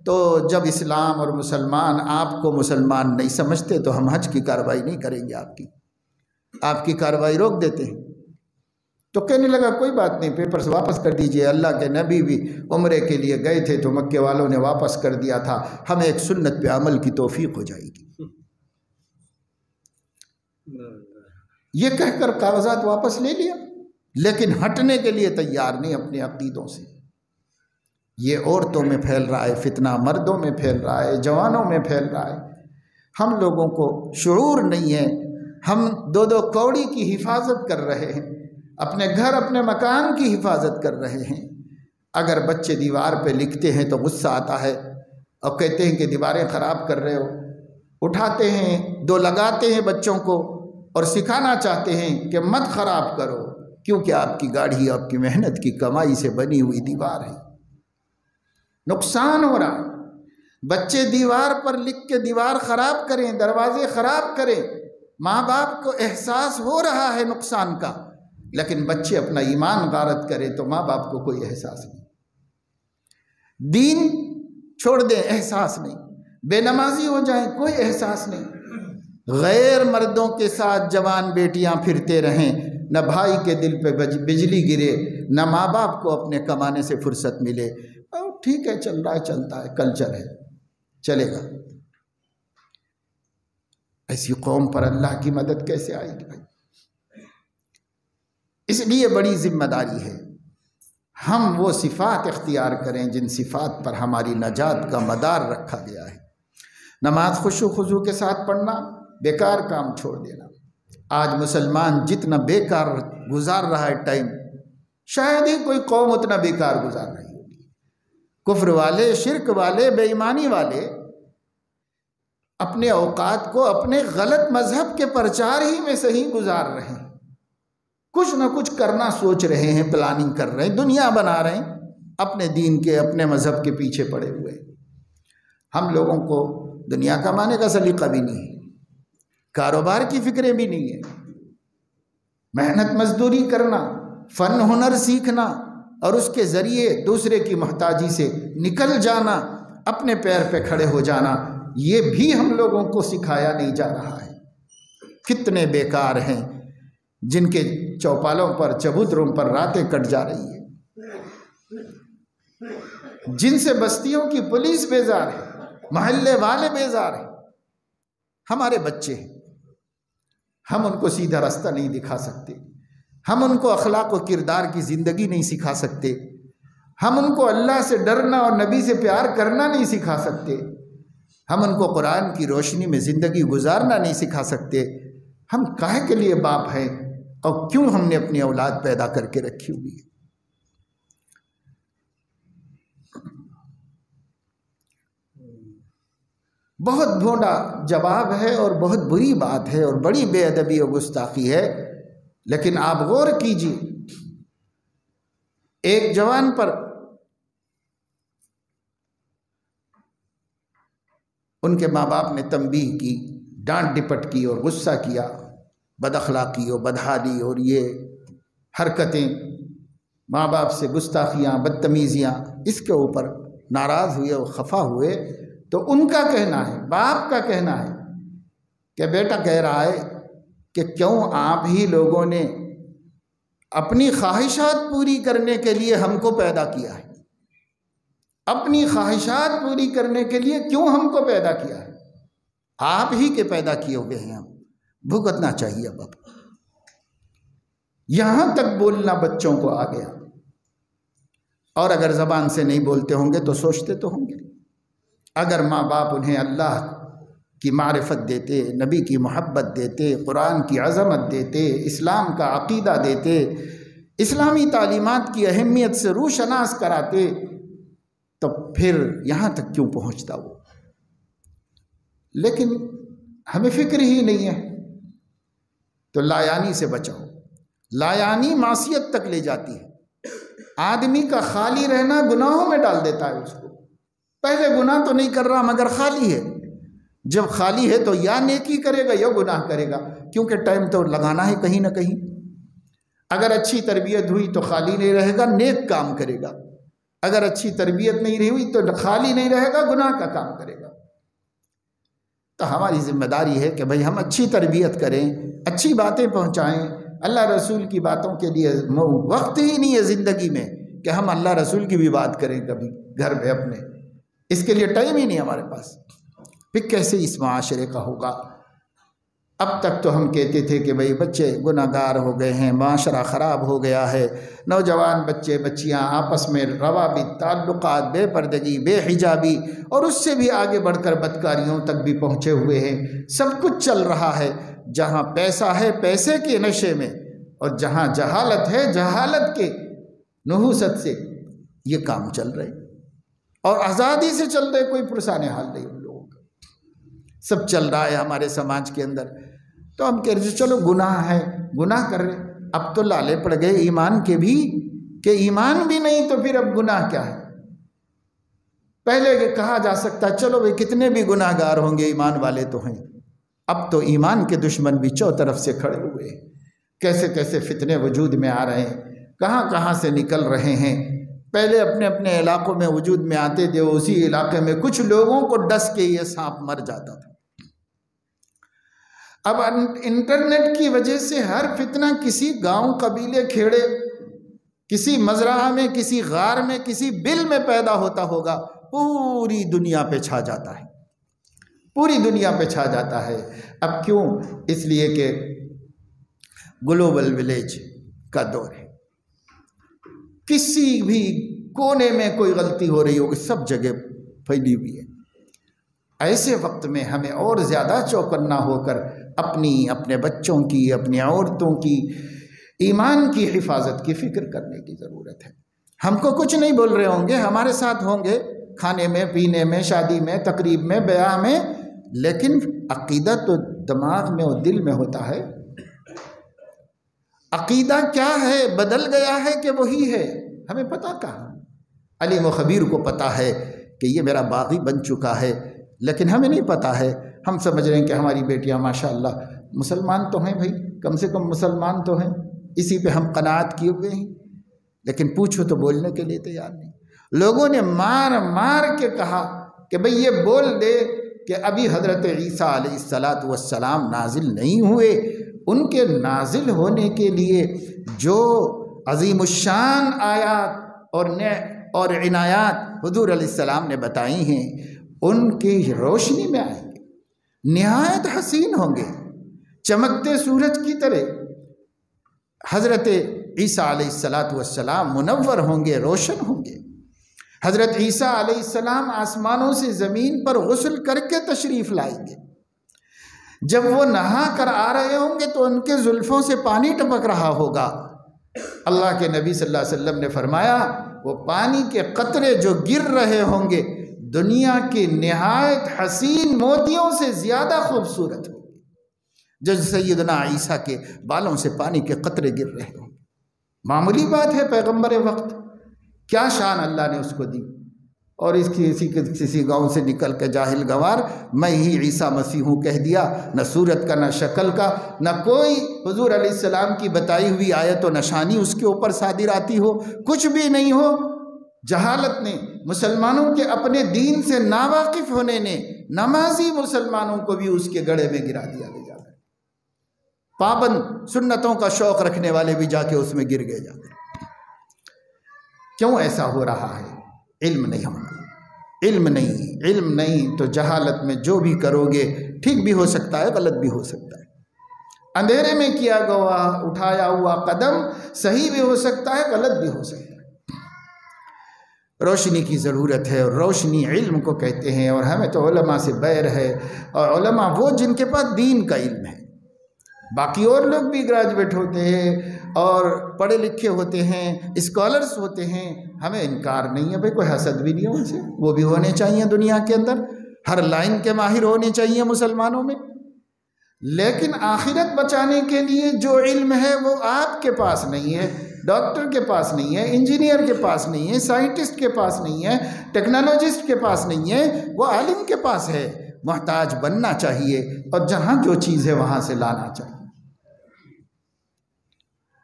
تو جب اسلام اور مسلمان آپ کو مسلمان نہیں سمجھتے تو ہم حج کی کارروائی نہیں کریں گے، آپ کی کارروائی روک دیتے ہیں۔ تو کہنے لگا کوئی بات نہیں، پیپرز واپس کر دیجئے، اللہ کے نبی بھی عمرے کے لیے گئے تھے تو مکے والوں نے واپس کر دیا تھا، ہمیں ایک سنت پہ عمل کی توفیق ہو جائے گی۔ یہ کہہ کر کاغذات واپس لے لیا، لیکن ہٹنے کے لیے تیار نہیں اپنے عقیدوں سے۔ یہ عورتوں میں پھیل رہا ہے فتنہ، مردوں میں پھیل رہا ہے، جوانوں میں پھیل رہا ہے۔ ہم لوگوں کو شعور نہیں ہے ہم دو دو کوڑی کی حفاظت کر رہے ہیں، اپنے گھر اپنے مکان کی حفاظت کر رہے ہیں۔ اگر بچے دیوار پہ لکھتے ہیں تو غصہ آتا ہے اور کہتے ہیں کہ دیواریں خراب کر رہے ہو، اٹھاتے ہیں دو لگاتے ہیں بچوں کو اور سکھانا چاہتے ہیں کہ مت خراب کرو، کیونکہ آپ کی گاڑی آپ کی محنت کی کمائی سے بنی ہوئی دیوار ہے، نقصان ہو رہا ہے۔ بچے دیوار پر لکھ کے دیوار خراب کریں، دروازے خراب کریں، ماں باپ کو احساس ہو رہا ہے نقصان کا، لیکن بچے اپنا ایمان غارت کریں تو ماں باپ کو کوئی احساس نہیں، دین چھوڑ دیں احساس نہیں، بے نمازی ہو جائیں کوئی احساس نہیں، غیر مردوں کے ساتھ جوان بیٹیاں پھرتے رہیں، نہ بھائی کے دل پہ بجلی گرے، نہ ماں باپ کو اپنے کمانے سے فرصت ملے، ٹھیک ہے چل رہا ہے چلتا ہے، کلچر ہے چلے گا۔ ایسی قوم پر اللہ کی مدد کیسے آئے گی بھائی؟ اس لیے بڑی ذمہ داری ہے ہم وہ صفات اختیار کریں جن صفات پر ہماری نجات کا مدار رکھا گیا ہے۔ نماز خشوع خضوع کے ساتھ پڑھنا، بیکار کام چھوڑ دینا۔ آج مسلمان جتنا بیکار گزار رہا ہے ٹائم، شاید ہی کوئی قوم اتنا بیکار گزار رہی ہوگی۔ کفر والے، شرک والے، بے ایمانی والے اپنے اوقات کو اپنے غلط مذہب کے پرچار ہی میں صحیح گزار رہے ہیں، کچھ نہ کچھ کرنا سوچ رہے ہیں، پلاننگ کر رہے ہیں، دنیا بنا رہے ہیں، اپنے دین کے اپنے مذہب کے پیچھے پڑے ہوئے۔ ہم لوگوں کو دنیا کمانے کا سلیقہ بھی نہیں ہے، کاروبار کی فکریں بھی نہیں ہے، محنت مزدوری کرنا، فن ہنر سیکھنا اور اس کے ذریعے دوسرے کی محتاجی سے نکل جانا، اپنے پیر پہ کھڑے ہو جانا، یہ بھی ہم لوگوں کو سکھایا نہیں جا رہا ہے۔ کتنے بیکار ہیں جن کے چوپالوں پر، چبوتروں پر راتیں کٹ جا رہی ہے، جن سے بستیوں کی پولیس بیزار ہے، محلے والے بیزار ہیں، ہمارے بچے ہیں، ہم ان کو سیدھا راستہ نہیں دکھا سکتے، ہم ان کو اخلاق و کردار کی زندگی نہیں سکھا سکتے، ہم ان کو اللہ سے ڈرنا اور نبی سے پیار کرنا نہیں سکھا سکتے، ہم ان کو قرآن کی روشنی میں زندگی گزارنا نہیں سکھا سکتے۔ ہم کاہے کے لیے باپ ہیں اور کیوں ہم نے اپنی اولاد پیدا کر کے رکھی ہوئی ہے؟ بہت بھونڈا جواب ہے اور بہت بری بات ہے اور بڑی بے ادبی اور گستاخی ہے، لیکن آپ غور کیجیے، ایک جوان پر ان کے ماں باپ نے تنبیہ کی، ڈانٹ ڈپٹ کی اور غصہ کیا، بد اخلاقی اور بدحالی اور یہ حرکتیں، ماں باپ سے گستاخیاں، بدتمیزیاں، اس کے اوپر ناراض ہوئے اور خفا ہوئے، تو ان کا کہنا ہے، باپ کا کہنا ہے کہ بیٹا کہہ رہا ہے کہ کیوں آپ ہی لوگوں نے اپنی خواہشات پوری کرنے کے لیے ہم کو پیدا کیا ہے، اپنی خواہشات پوری کرنے کے لیے کیوں ہم کو پیدا کیا ہے؟ آپ ہی کے پیدا کیے ہوئے ہیں، ہم بھگتنا چاہیے۔ اب یہاں تک بولنا بچوں کو آ گیا، اور اگر زبان سے نہیں بولتے ہوں گے تو سوچتے تو ہوں گے۔ اگر ماں باپ انہیں اللہ کی معرفت دیتے، نبی کی محبت دیتے، قرآن کی عظمت دیتے، اسلام کا عقیدہ دیتے، اسلامی تعلیمات کی اہمیت سے روشناس کراتے، تو پھر یہاں تک کیوں پہنچتا وہ؟ لیکن ہمیں فکر ہی نہیں ہے، تو لایانی سے بچاؤ۔ لایانی معصیت تک لے جاتی ہے، آدمی کا خالی رہنا گناہوں میں ڈال دیتا ہے اس کو۔ پہلے گناہ تو نہیں کر رہا مگر خالی ہے، جب خالی ہے تو یا نیکی کرے گا یا گناہ کرے گا، کیونکہ ٹائم تو لگانا ہے کہیں نہ کہیں۔ اگر اچھی تربیت ہوئی تو خالی نہیں رہے گا، نیک کام کرے گا، اگر اچھی تربیت نہیں رہی ہوئی تو خالی نہیں رہے گا، گناہ کا کام کرے گا۔ تو ہماری ذمہ داری ہے کہ بھئی ہم اچھی تربیت کریں، اچھی باتیں پہنچائیں۔ اللہ رسول کی باتوں کے لیے وقت ہی نہیں ہے زندگی میں کہ ہم اللہ رسول کی بھی بات کریں کبھی گھر میں اپنے، اس کے لیے ٹائم ہی نہیں ہمارے پاس۔ پھر کیسے اس معاشرے کا ہوگا؟ اب تک تو ہم کہتے تھے کہ بھئی بچے گناہ گار ہو گئے ہیں، معاشرہ خراب ہو گیا ہے، نوجوان بچے بچیاں آپس میں روابط، تعلقات، بے پردگی، بے حجابی اور اس سے بھی آگے بڑھ کر بدکاریوں تک بھی پہنچے ہوئے ہیں، سب کچھ چل رہا ہے، جہاں پیسہ ہے پیسے کے نشے میں، اور جہاں جہالت ہے جہالت کے نحوست سے یہ کام چل رہے، اور آزادی سے چل رہے، کوئی پرسان حال نہیں ان لوگوں کا، سب چل رہا ہے ہمارے سماج کے اندر۔ تو ہم کہہ رہے چلو گناہ ہے، گناہ کر رہے، اب تو لالے پڑ گئے ایمان کے بھی، کہ ایمان بھی نہیں تو پھر اب گناہ کیا ہے۔ پہلے کہ کہا جا سکتا چلو بھئی کتنے بھی گناہ گار ہوں گے ایمان والے تو ہیں، اب تو ایمان کے دشمن بھی چوطرف سے کھڑے ہوئے، کیسے کیسے فتنے وجود میں آ رہے ہیں، کہاں کہاں سے نکل رہے ہیں۔ پہلے اپنے اپنے علاقوں میں وجود میں آتے تھے، اسی علاقے میں کچھ لوگوں کو ڈس کے یہ سانپ مر جاتا تھا۔ اب انٹرنیٹ کی وجہ سے ہر فتنہ کسی گاؤں قبیلے کھیڑے، کسی مزرعہ میں، کسی غار میں، کسی بل میں پیدا ہوتا ہوگا، پوری دنیا پہ چھا جاتا ہے، پوری دنیا پہ چھا جاتا ہے۔ اب کیوں؟ اس لیے کہ گلوبل ولیج کا دور ہے، کسی بھی کونے میں کوئی غلطی ہو رہی ہوگی، سب جگہ پھیلی ہوئی ہے۔ ایسے وقت میں ہمیں اور زیادہ چوکنا ہو کر اپنے بچوں کی، اپنی عورتوں کی، ایمان کی حفاظت کی فکر کرنے کی ضرورت ہے۔ ہم کو کچھ نہیں بول رہے ہوں گے، ہمارے ساتھ ہوں گے کھانے میں، پینے میں، شادی میں، تقریب میں، بیاہ میں، لیکن عقیدہ تو دماغ میں اور دل میں ہوتا ہے۔ عقیدہ کیا ہے؟ بدل گیا ہے کہ وہی ہے؟ ہمیں پتہ کہاں؟ علیم و خبیر کو پتہ ہے کہ یہ میرا باغی بن چکا ہے، لیکن ہمیں نہیں پتہ ہے۔ ہم سمجھ رہے ہیں کہ ہماری بیٹیاں ماشاءاللہ مسلمان تو ہیں، بھائی کم سے کم مسلمان تو ہیں، اسی پہ ہم قناعت کیے ہوئے ہیں، لیکن پوچھو تو بولنے کے لیے تیار نہیں۔ لوگوں نے مار مار کے کہا کہ بھئی یہ بول دے کہ ابھی حضرت عیسیٰ علیہ السلام نازل نہیں ہوئے، ان کے نازل ہونے کے لیے جو عظیم الشان آیات اور عنایات حضور علیہ السلام نے بتائی ہیں، ان کی روشنی میں آئیں گے، نہایت حسین ہوں گے، چمکتے سورج کی طرح حضرت عیسیٰ علیہ السلام منور ہوں گے، روشن ہوں گے۔ حضرت عیسیٰ علیہ السلام آسمانوں سے زمین پر غسل کر کے تشریف لائیں گے۔ جب وہ نہا کر آ رہے ہوں گے تو ان کے زلفوں سے پانی ٹپک رہا ہوگا۔ اللہ کے نبی صلی اللہ علیہ وسلم نے فرمایا وہ پانی کے قطرے جو گر رہے ہوں گے دنیا کے نہایت حسین موتیوں سے زیادہ خوبصورت ہوں گے، جو سیدنا عیسیٰ کے بالوں سے پانی کے قطرے گر رہے ہوں گے۔ معمولی بات ہے، پیغمبر وقت، کیا شان اللہ نے اس کو دی، اور اس کی کسی گاؤں سے نکل کے جاہل گوار میں ہی عیسیٰ مسیح ہوں کہہ دیا، نہ صورت کا، نہ شکل کا، نہ کوئی حضور علیہ السلام کی بتائی ہوئی آیت و نشانی اس کے اوپر صادر آتی ہو، کچھ بھی نہیں ہو۔ جہالت نے، مسلمانوں کے اپنے دین سے ناواقف ہونے نے نمازی مسلمانوں کو بھی اس کے گڑھے میں گرا دیا لے جا کر، پابند سنتوں کا شوق رکھنے والے بھی جا کے اس میں گر گئے جا کر۔ کیوں ایسا ہو رہا ہے؟ علم نہیں ہونا، علم نہیں تو جہالت میں جو بھی کرو گے ٹھیک بھی ہو سکتا ہے، غلط بھی ہو سکتا ہے۔ اندھیرے میں کیا گوا اٹھایا ہوا قدم صحیح بھی ہو سکتا ہے، غلط بھی ہو سکتا ہے۔ روشنی کی ضرورت ہے، اور روشنی علم کو کہتے ہیں، اور ہمیں تو علماء سے بیر ہے، اور علماء وہ جن کے پاس دین کا علم ہے۔ باقی اور لوگ بھی گریجویٹ ہوتے ہیں اور پڑھے لکھے ہوتے ہیں، اسکالرز ہوتے ہیں، ہمیں انکار نہیں ہے، بھئی کوئی حسد بھی نہیں ہے ان سے، وہ بھی ہونے چاہیے دنیا کے اندر، ہر لائن کے ماہر ہونے چاہیے مسلمانوں میں۔ لیکن آخرت بچانے کے لیے جو علم ہے وہ آپ کے پاس نہیں ہے، ڈاکٹر کے پاس نہیں ہے، انجینئر کے پاس نہیں ہے، سائنٹسٹ کے پاس نہیں ہے، ٹیکنالوجسٹ کے پاس نہیں ہے، وہ عالم کے پاس ہے۔ محتاج بننا چاہیے، اور جہاں جو چیز ہے وہاں سے لانا چاہیے۔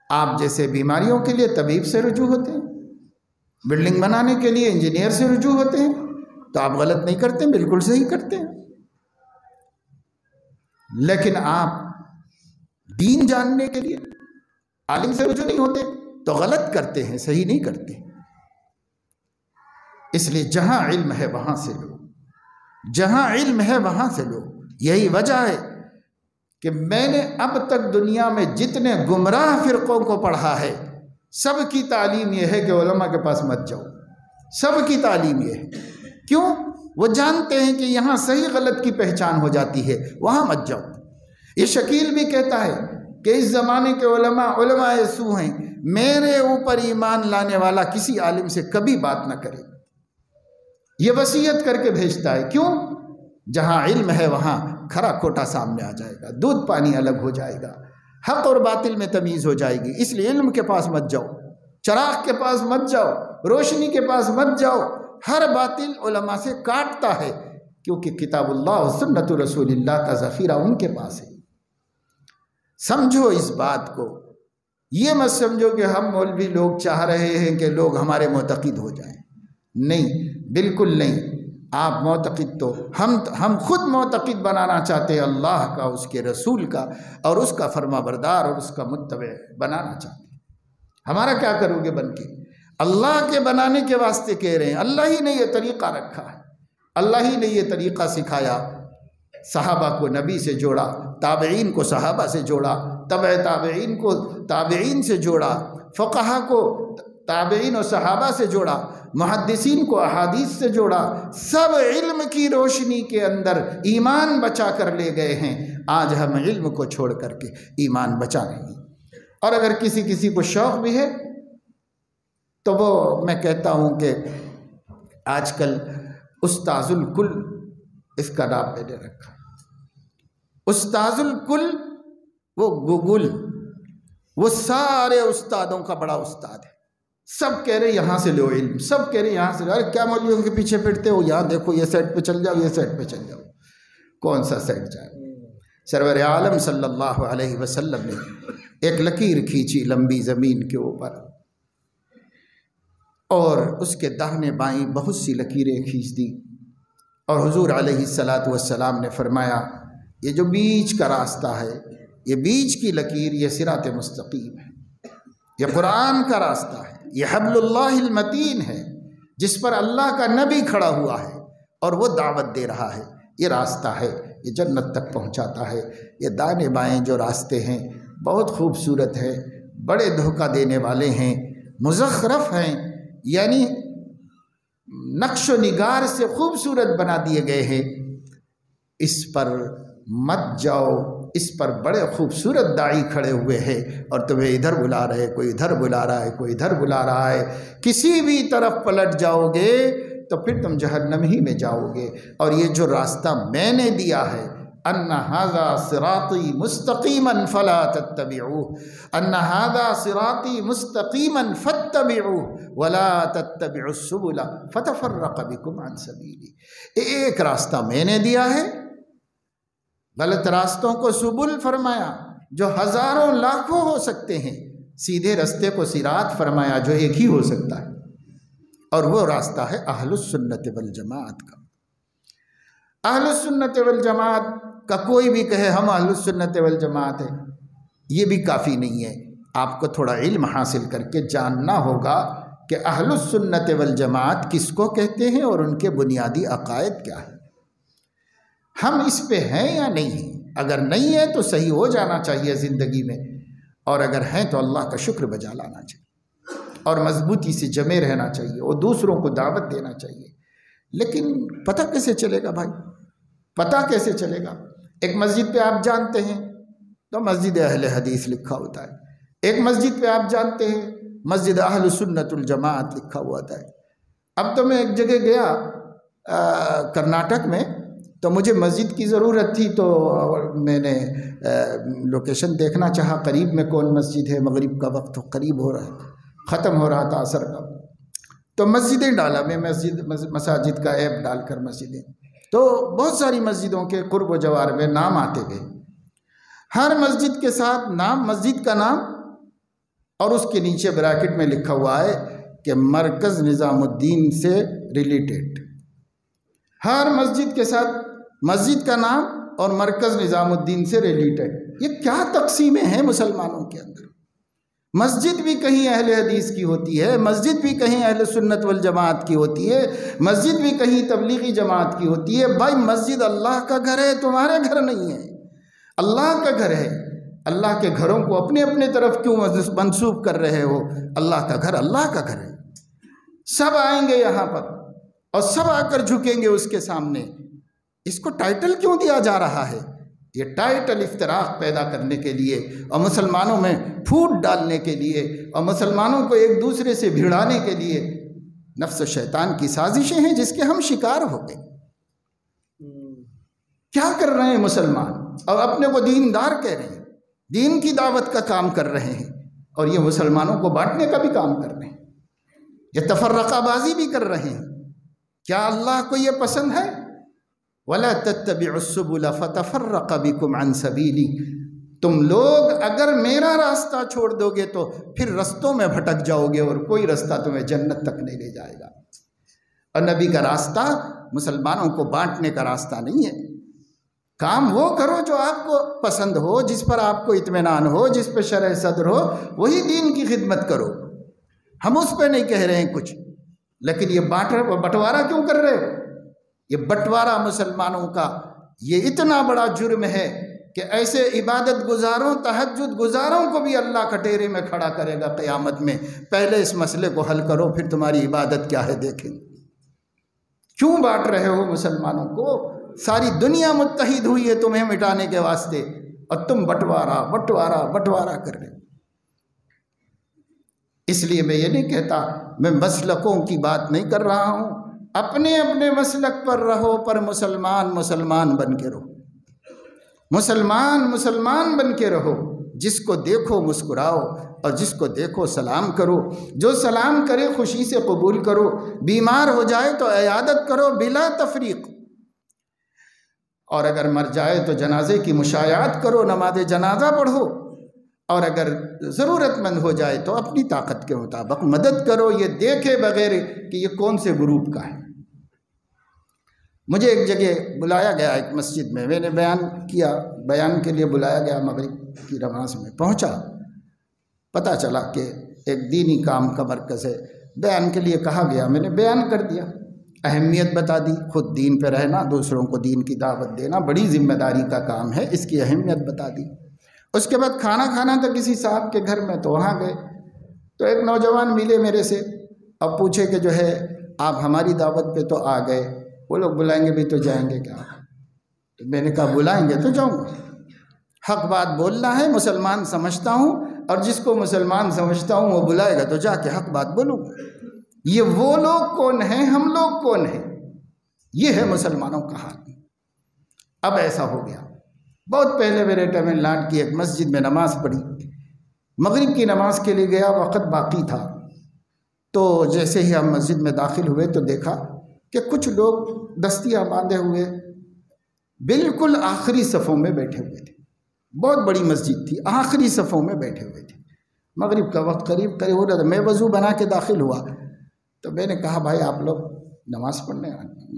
آپ جیسے بیماریوں کے لیے طبیب سے رجوع ہوتے ہیں، بلڈنگ بنانے کے لیے انجینئر سے رجوع ہوتے ہیں، تو آپ غلط نہیں کرتے، بالکل صحیح کرتے ہیں۔ لیکن آپ دین جاننے کے لیے عالم سے رجوع نہیں ہوتے تو غلط کرتے ہیں، صحیح نہیں کرتے۔ اس لیے جہاں علم ہے وہاں سے لو، جہاں علم ہے وہاں سے لو۔ یہی وجہ ہے کہ میں نے اب تک دنیا میں جتنے گمراہ فرقوں کو پڑھا ہے، سب کی تعلیم یہ ہے کہ علماء کے پاس مت جاؤ، سب کی تعلیم یہ ہے۔ کیوں؟ وہ جانتے ہیں کہ یہاں صحیح غلط کی پہچان ہو جاتی ہے، وہاں مت جاؤ۔ یہ شکیل بھی کہتا ہے کہ اس زمانے کے علماء سو ہیں، میرے اوپر ایمان لانے والا کسی عالم سے کبھی بات نہ کرے۔ یہ وصیت کر کے بھیجتا ہے، کیوں؟ جہاں علم ہے وہاں کھرا کھوٹا سامنے آ جائے گا، دودھ پانی الگ ہو جائے گا، حق اور باطل میں تمیز ہو جائے گی۔ اس لیے علم کے پاس مت جاؤ، چراغ کے پاس مت جاؤ، روشنی کے پاس مت جاؤ۔ ہر باطل علماء سے کاٹتا ہے، کیونکہ کتاب اللہ و سنت رسول اللہ کا ذخیرہ ان کے پاس ہے۔ سمجھو اس بات کو، یہ مت سمجھو کہ ہم مولوی لوگ چاہ رہے ہیں کہ لوگ ہمارے معتقد ہو جائیں، نہیں، بالکل نہیں۔ آپ معتقد تو ہم خود معتقد بنانا چاہتے ہیں، اللہ کا، اس کے رسول کا، اور اس کا فرما بردار اور اس کا متبع بنانا چاہتے ہیں۔ ہمارا کیا کرو گے بن کے؟ اللہ کے بنانے کے واسطے کہہ رہے ہیں۔ اللہ ہی نے یہ طریقہ رکھا ہے، اللہ ہی نے یہ طریقہ سکھایا۔ صحابہ کو نبی سے جوڑا، تابعین کو صحابہ سے جوڑا، تبع تابعین کو تابعین سے جوڑا، فقہا کو تابعین و صحابہ سے جوڑا، محدثین کو احادیث سے جوڑا۔ سب علم کی روشنی کے اندر ایمان بچا کر لے گئے ہیں۔ آج ہم علم کو چھوڑ کر کے ایمان بچا رہے ہیں۔ اور اگر کسی کو شوق بھی ہے تو وہ میں کہتا ہوں کہ آج کل استاذ الکل اس کا نام میں نے رکھا۔ استاذ الکل وہ گوگل، وہ سارے استادوں کا بڑا استاد ہے۔ سب کہہ رہے یہاں سے لو علم، سب کہہ رہے یہاں سے لو۔ ارے کیا مولویوں کے پیچھے پھرتے ہو؟ یہاں دیکھو، یہ سائٹ پہ چل جاؤ، یہ سائٹ پہ چل جاؤ۔ کون سا سائٹ جائے؟ سرور عالم صلی اللہ علیہ وسلم نے ایک لکیر کھینچی لمبی زمین کے اوپر، اور اس کے داہنے بائیں بہت سی لکیریں کھینچ دی، اور حضور علیہ السلام نے فرمایا یہ جو بیچ کا راستہ ہے، یہ بیچ کی لکیر، یہ صراط مستقیم ہے، یہ قرآن کا راستہ ہے، یہ حبل اللہ المتین ہے، جس پر اللہ کا نبی کھڑا ہوا ہے اور وہ دعوت دے رہا ہے۔ یہ راستہ ہے، یہ جنت تک پہنچاتا ہے۔ یہ دائیں بائیں جو راستے ہیں بہت خوبصورت ہے، بڑے دھوکہ دینے والے ہیں، مزخرف ہیں، یعنی نقش و نگار سے خوبصورت بنا دیے گئے ہیں۔ اس پر مت جاؤ، اس پر بڑے خوبصورت داعی کھڑے ہوئے ہیں اور تمہیں ادھر بلا رہے، کوئی ادھر بلا رہا ہے، کوئی ادھر بلا رہا ہے۔ کسی بھی طرف پلٹ جاؤ گے تو پھر تم جہنم ہی میں جاؤ گے۔ اور یہ جو راستہ میں نے دیا ہے، ان ھذا صراطی مستقیما فلا تتبعوه، ان ھذا صراطی مستقیما فاتبعوه ولا تتبعوا السبل فتفرق بکم عن سبیلی۔ ایک راستہ میں نے دیا ہے، غلط راستوں کو سبل فرمایا جو ہزاروں لاکھوں ہو سکتے ہیں، سیدھے راستے کو صراط فرمایا جو ایک ہی ہو سکتا ہے، اور وہ راستہ ہے اہل السنت والجماعت کا۔ اہل السنت والجماعت کا کوئی بھی کہے ہم اہل السنت والجماعت ہیں، یہ بھی کافی نہیں ہے۔ آپ کو تھوڑا علم حاصل کر کے جاننا ہوگا کہ اہل السنت والجماعت کس کو کہتے ہیں اور ان کے بنیادی عقائد کیا ہیں۔ ہم اس پہ ہیں یا نہیں ہیں؟ اگر نہیں ہے تو صحیح ہو جانا چاہیے زندگی میں، اور اگر ہیں تو اللہ کا شکر بجا لانا چاہیے اور مضبوطی سے جمے رہنا چاہیے اور دوسروں کو دعوت دینا چاہیے۔ لیکن پتہ کیسے چلے گا بھائی؟ پتہ کیسے چلے گا؟ ایک مسجد پہ آپ جانتے ہیں تو مسجد اہل حدیث لکھا ہوتا ہے، ایک مسجد پہ آپ جانتے ہیں مسجد اہل سنت الجماعت لکھا ہوا ہوتا ہے۔ اب تو میں ایک جگہ گیا کرناٹک میں، تو مجھے مسجد کی ضرورت تھی، تو میں نے لوکیشن دیکھنا چاہا قریب میں کون مسجد ہے، مغرب کا وقت قریب ہو رہا ہے، ختم ہو رہا تھا عصر کا، تو مسجدیں ڈالا میں، مساجد کا ایپ ڈال کر مسجدیں، تو بہت ساری مسجدوں کے قرب و جوار میں نام آتے گئے، ہر مسجد کے ساتھ نام، مسجد کا نام، اور اس کے نیچے بریکٹ میں لکھا ہوا ہے کہ مرکز نظام الدین سے ریلیٹڈ۔ ہر مسجد کے ساتھ مسجد کا نام اور مرکز نظام الدین سے ریلیٹڈ۔ یہ کیا تقسیمیں ہیں مسلمانوں کے اندر؟ مسجد بھی کہیں اہل حدیث کی ہوتی ہے، مسجد بھی کہیں اہل سنت والجماعت کی ہوتی ہے، مسجد بھی کہیں تبلیغی جماعت کی ہوتی ہے۔ بھائی مسجد اللہ کا گھر ہے، تمہارے گھر نہیں ہے، اللہ کا گھر ہے۔ اللہ کے گھروں کو اپنے اپنے طرف کیوں منسوب کر رہے ہو؟ اللہ کا گھر اللہ کا گھر ہے۔ سب آئیں گے یہاں پر اور سب آ کر جھکیں گے اس کے سامنے۔ اس کو ٹائٹل کیوں دیا جا رہا ہے یہ ٹائٹل افتراق پیدا کرنے کے لیے اور مسلمانوں میں پھوٹ ڈالنے کے لیے اور مسلمانوں کو ایک دوسرے سے بھڑانے کے لیے نفس و شیطان کی سازشیں ہیں جس کے ہم شکار ہو گئے۔ کیا کر رہے ہیں مسلمان؟ اور اپنے کو دیندار کہہ رہے ہیں، دین کی دعوت کا کام کر رہے ہیں، اور یہ مسلمانوں کو بانٹنے کا بھی کام کر رہے ہیں، یہ تفرقہ بازی بھی کر رہے ہیں۔ کیا اللہ کو یہ پسند ہے؟ وَلَا تَتَّبِعُوا السُّبُلَ فَتَفَرَّقَ بِكُمْ عَنْ سَبِيلِي، تم لوگ اگر میرا راستہ چھوڑ دو گے تو پھر رستوں میں بھٹک جاؤ گے اور کوئی رستہ تمہیں جنت تک نہیں لے جائے گا۔ اور نبی کا راستہ مسلمانوں کو بانٹنے کا راستہ نہیں ہے۔ کام وہ کرو جو آپ کو پسند ہو، جس پر آپ کو اطمینان ہو، جس پہ شرح صدر ہو، وہی دین کی خدمت کرو۔ ہم اس پہ نہیں کہہ رہے ہیں کچھ، لیکن یہ بٹوارا کیوں کر رہے ہو؟ یہ بٹوارا مسلمانوں کا یہ اتنا بڑا جرم ہے کہ ایسے عبادت گزاروں، تہجد گزاروں کو بھی اللہ کٹہرے میں کھڑا کرے گا قیامت میں۔ پہلے اس مسئلے کو حل کرو، پھر تمہاری عبادت کیا ہے دیکھیں۔ کیوں بانٹ رہے ہو مسلمانوں کو؟ ساری دنیا متحد ہوئی ہے تمہیں مٹانے کے واسطے، اور تم بٹوارا بٹوارا بٹوارا کر رہے ہو۔ اس لیے میں یہ نہیں کہتا، میں مسلکوں کی بات نہیں کر رہا ہوں، اپنے اپنے مسلک پر رہو، پر مسلمان مسلمان بن کے رہو، مسلمان مسلمان بن کے رہو۔ جس کو دیکھو مسکراؤ، اور جس کو دیکھو سلام کرو، جو سلام کرے خوشی سے قبول کرو، بیمار ہو جائے تو عیادت کرو بلا تفریق، اور اگر مر جائے تو جنازے کی مشایعت کرو، نماز جنازہ پڑھو، اور اگر ضرورت مند ہو جائے تو اپنی طاقت کے مطابق مدد کرو، یہ دیکھے بغیر کہ یہ کون سے گروپ کا ہے۔ مجھے ایک جگہ بلایا گیا، ایک مسجد میں نے بیان کے لیے بلایا گیا، مغرب کی نماز میں پہنچا، پتہ چلا کہ ایک دینی کام کا مرکز ہے، بیان کے لیے کہا گیا، میں نے بیان کر دیا، اہمیت بتا دی، خود دین پہ رہنا، دوسروں کو دین کی دعوت دینا بڑی ذمہ داری کا کام ہے، اس کی اہمیت بتا دی۔ اس کے بعد کھانا کھانا تھا کسی صاحب کے گھر میں، تو وہاں گئے تو ایک نوجوان ملے میرے سے، اب پوچھے کہ جو ہے آپ ہماری دعوت پہ تو آ گئے، وہ لوگ بلائیں گے بھی تو جائیں گے کیا؟ تو میں نے کہا بلائیں گے تو جاؤں گا، حق بات بولنا ہے، مسلمان سمجھتا ہوں، اور جس کو مسلمان سمجھتا ہوں وہ بلائے گا تو جا کے حق بات بولوں گا۔ یہ وہ لوگ کون ہیں، ہم لوگ کون ہیں؟ یہ ہے مسلمانوں کا حال۔ اب ایسا ہو گیا، بہت پہلے میرے تمل ناڈو کی ایک مسجد میں نماز پڑھی، مغرب کی نماز کے لیے گیا، وقت باقی تھا، تو جیسے ہی ہم مسجد میں داخل ہوئے تو دیکھا کہ کچھ لوگ دستیاں باندھے ہوئے بالکل آخری صفوں میں بیٹھے ہوئے تھے، بہت بڑی مسجد تھی، آخری صفوں میں بیٹھے ہوئے تھے، مغرب کا وقت قریب ہو رہا تھا، میں وضو بنا کے داخل ہوا، تو میں نے کہا بھائی آپ لوگ نماز پڑھنے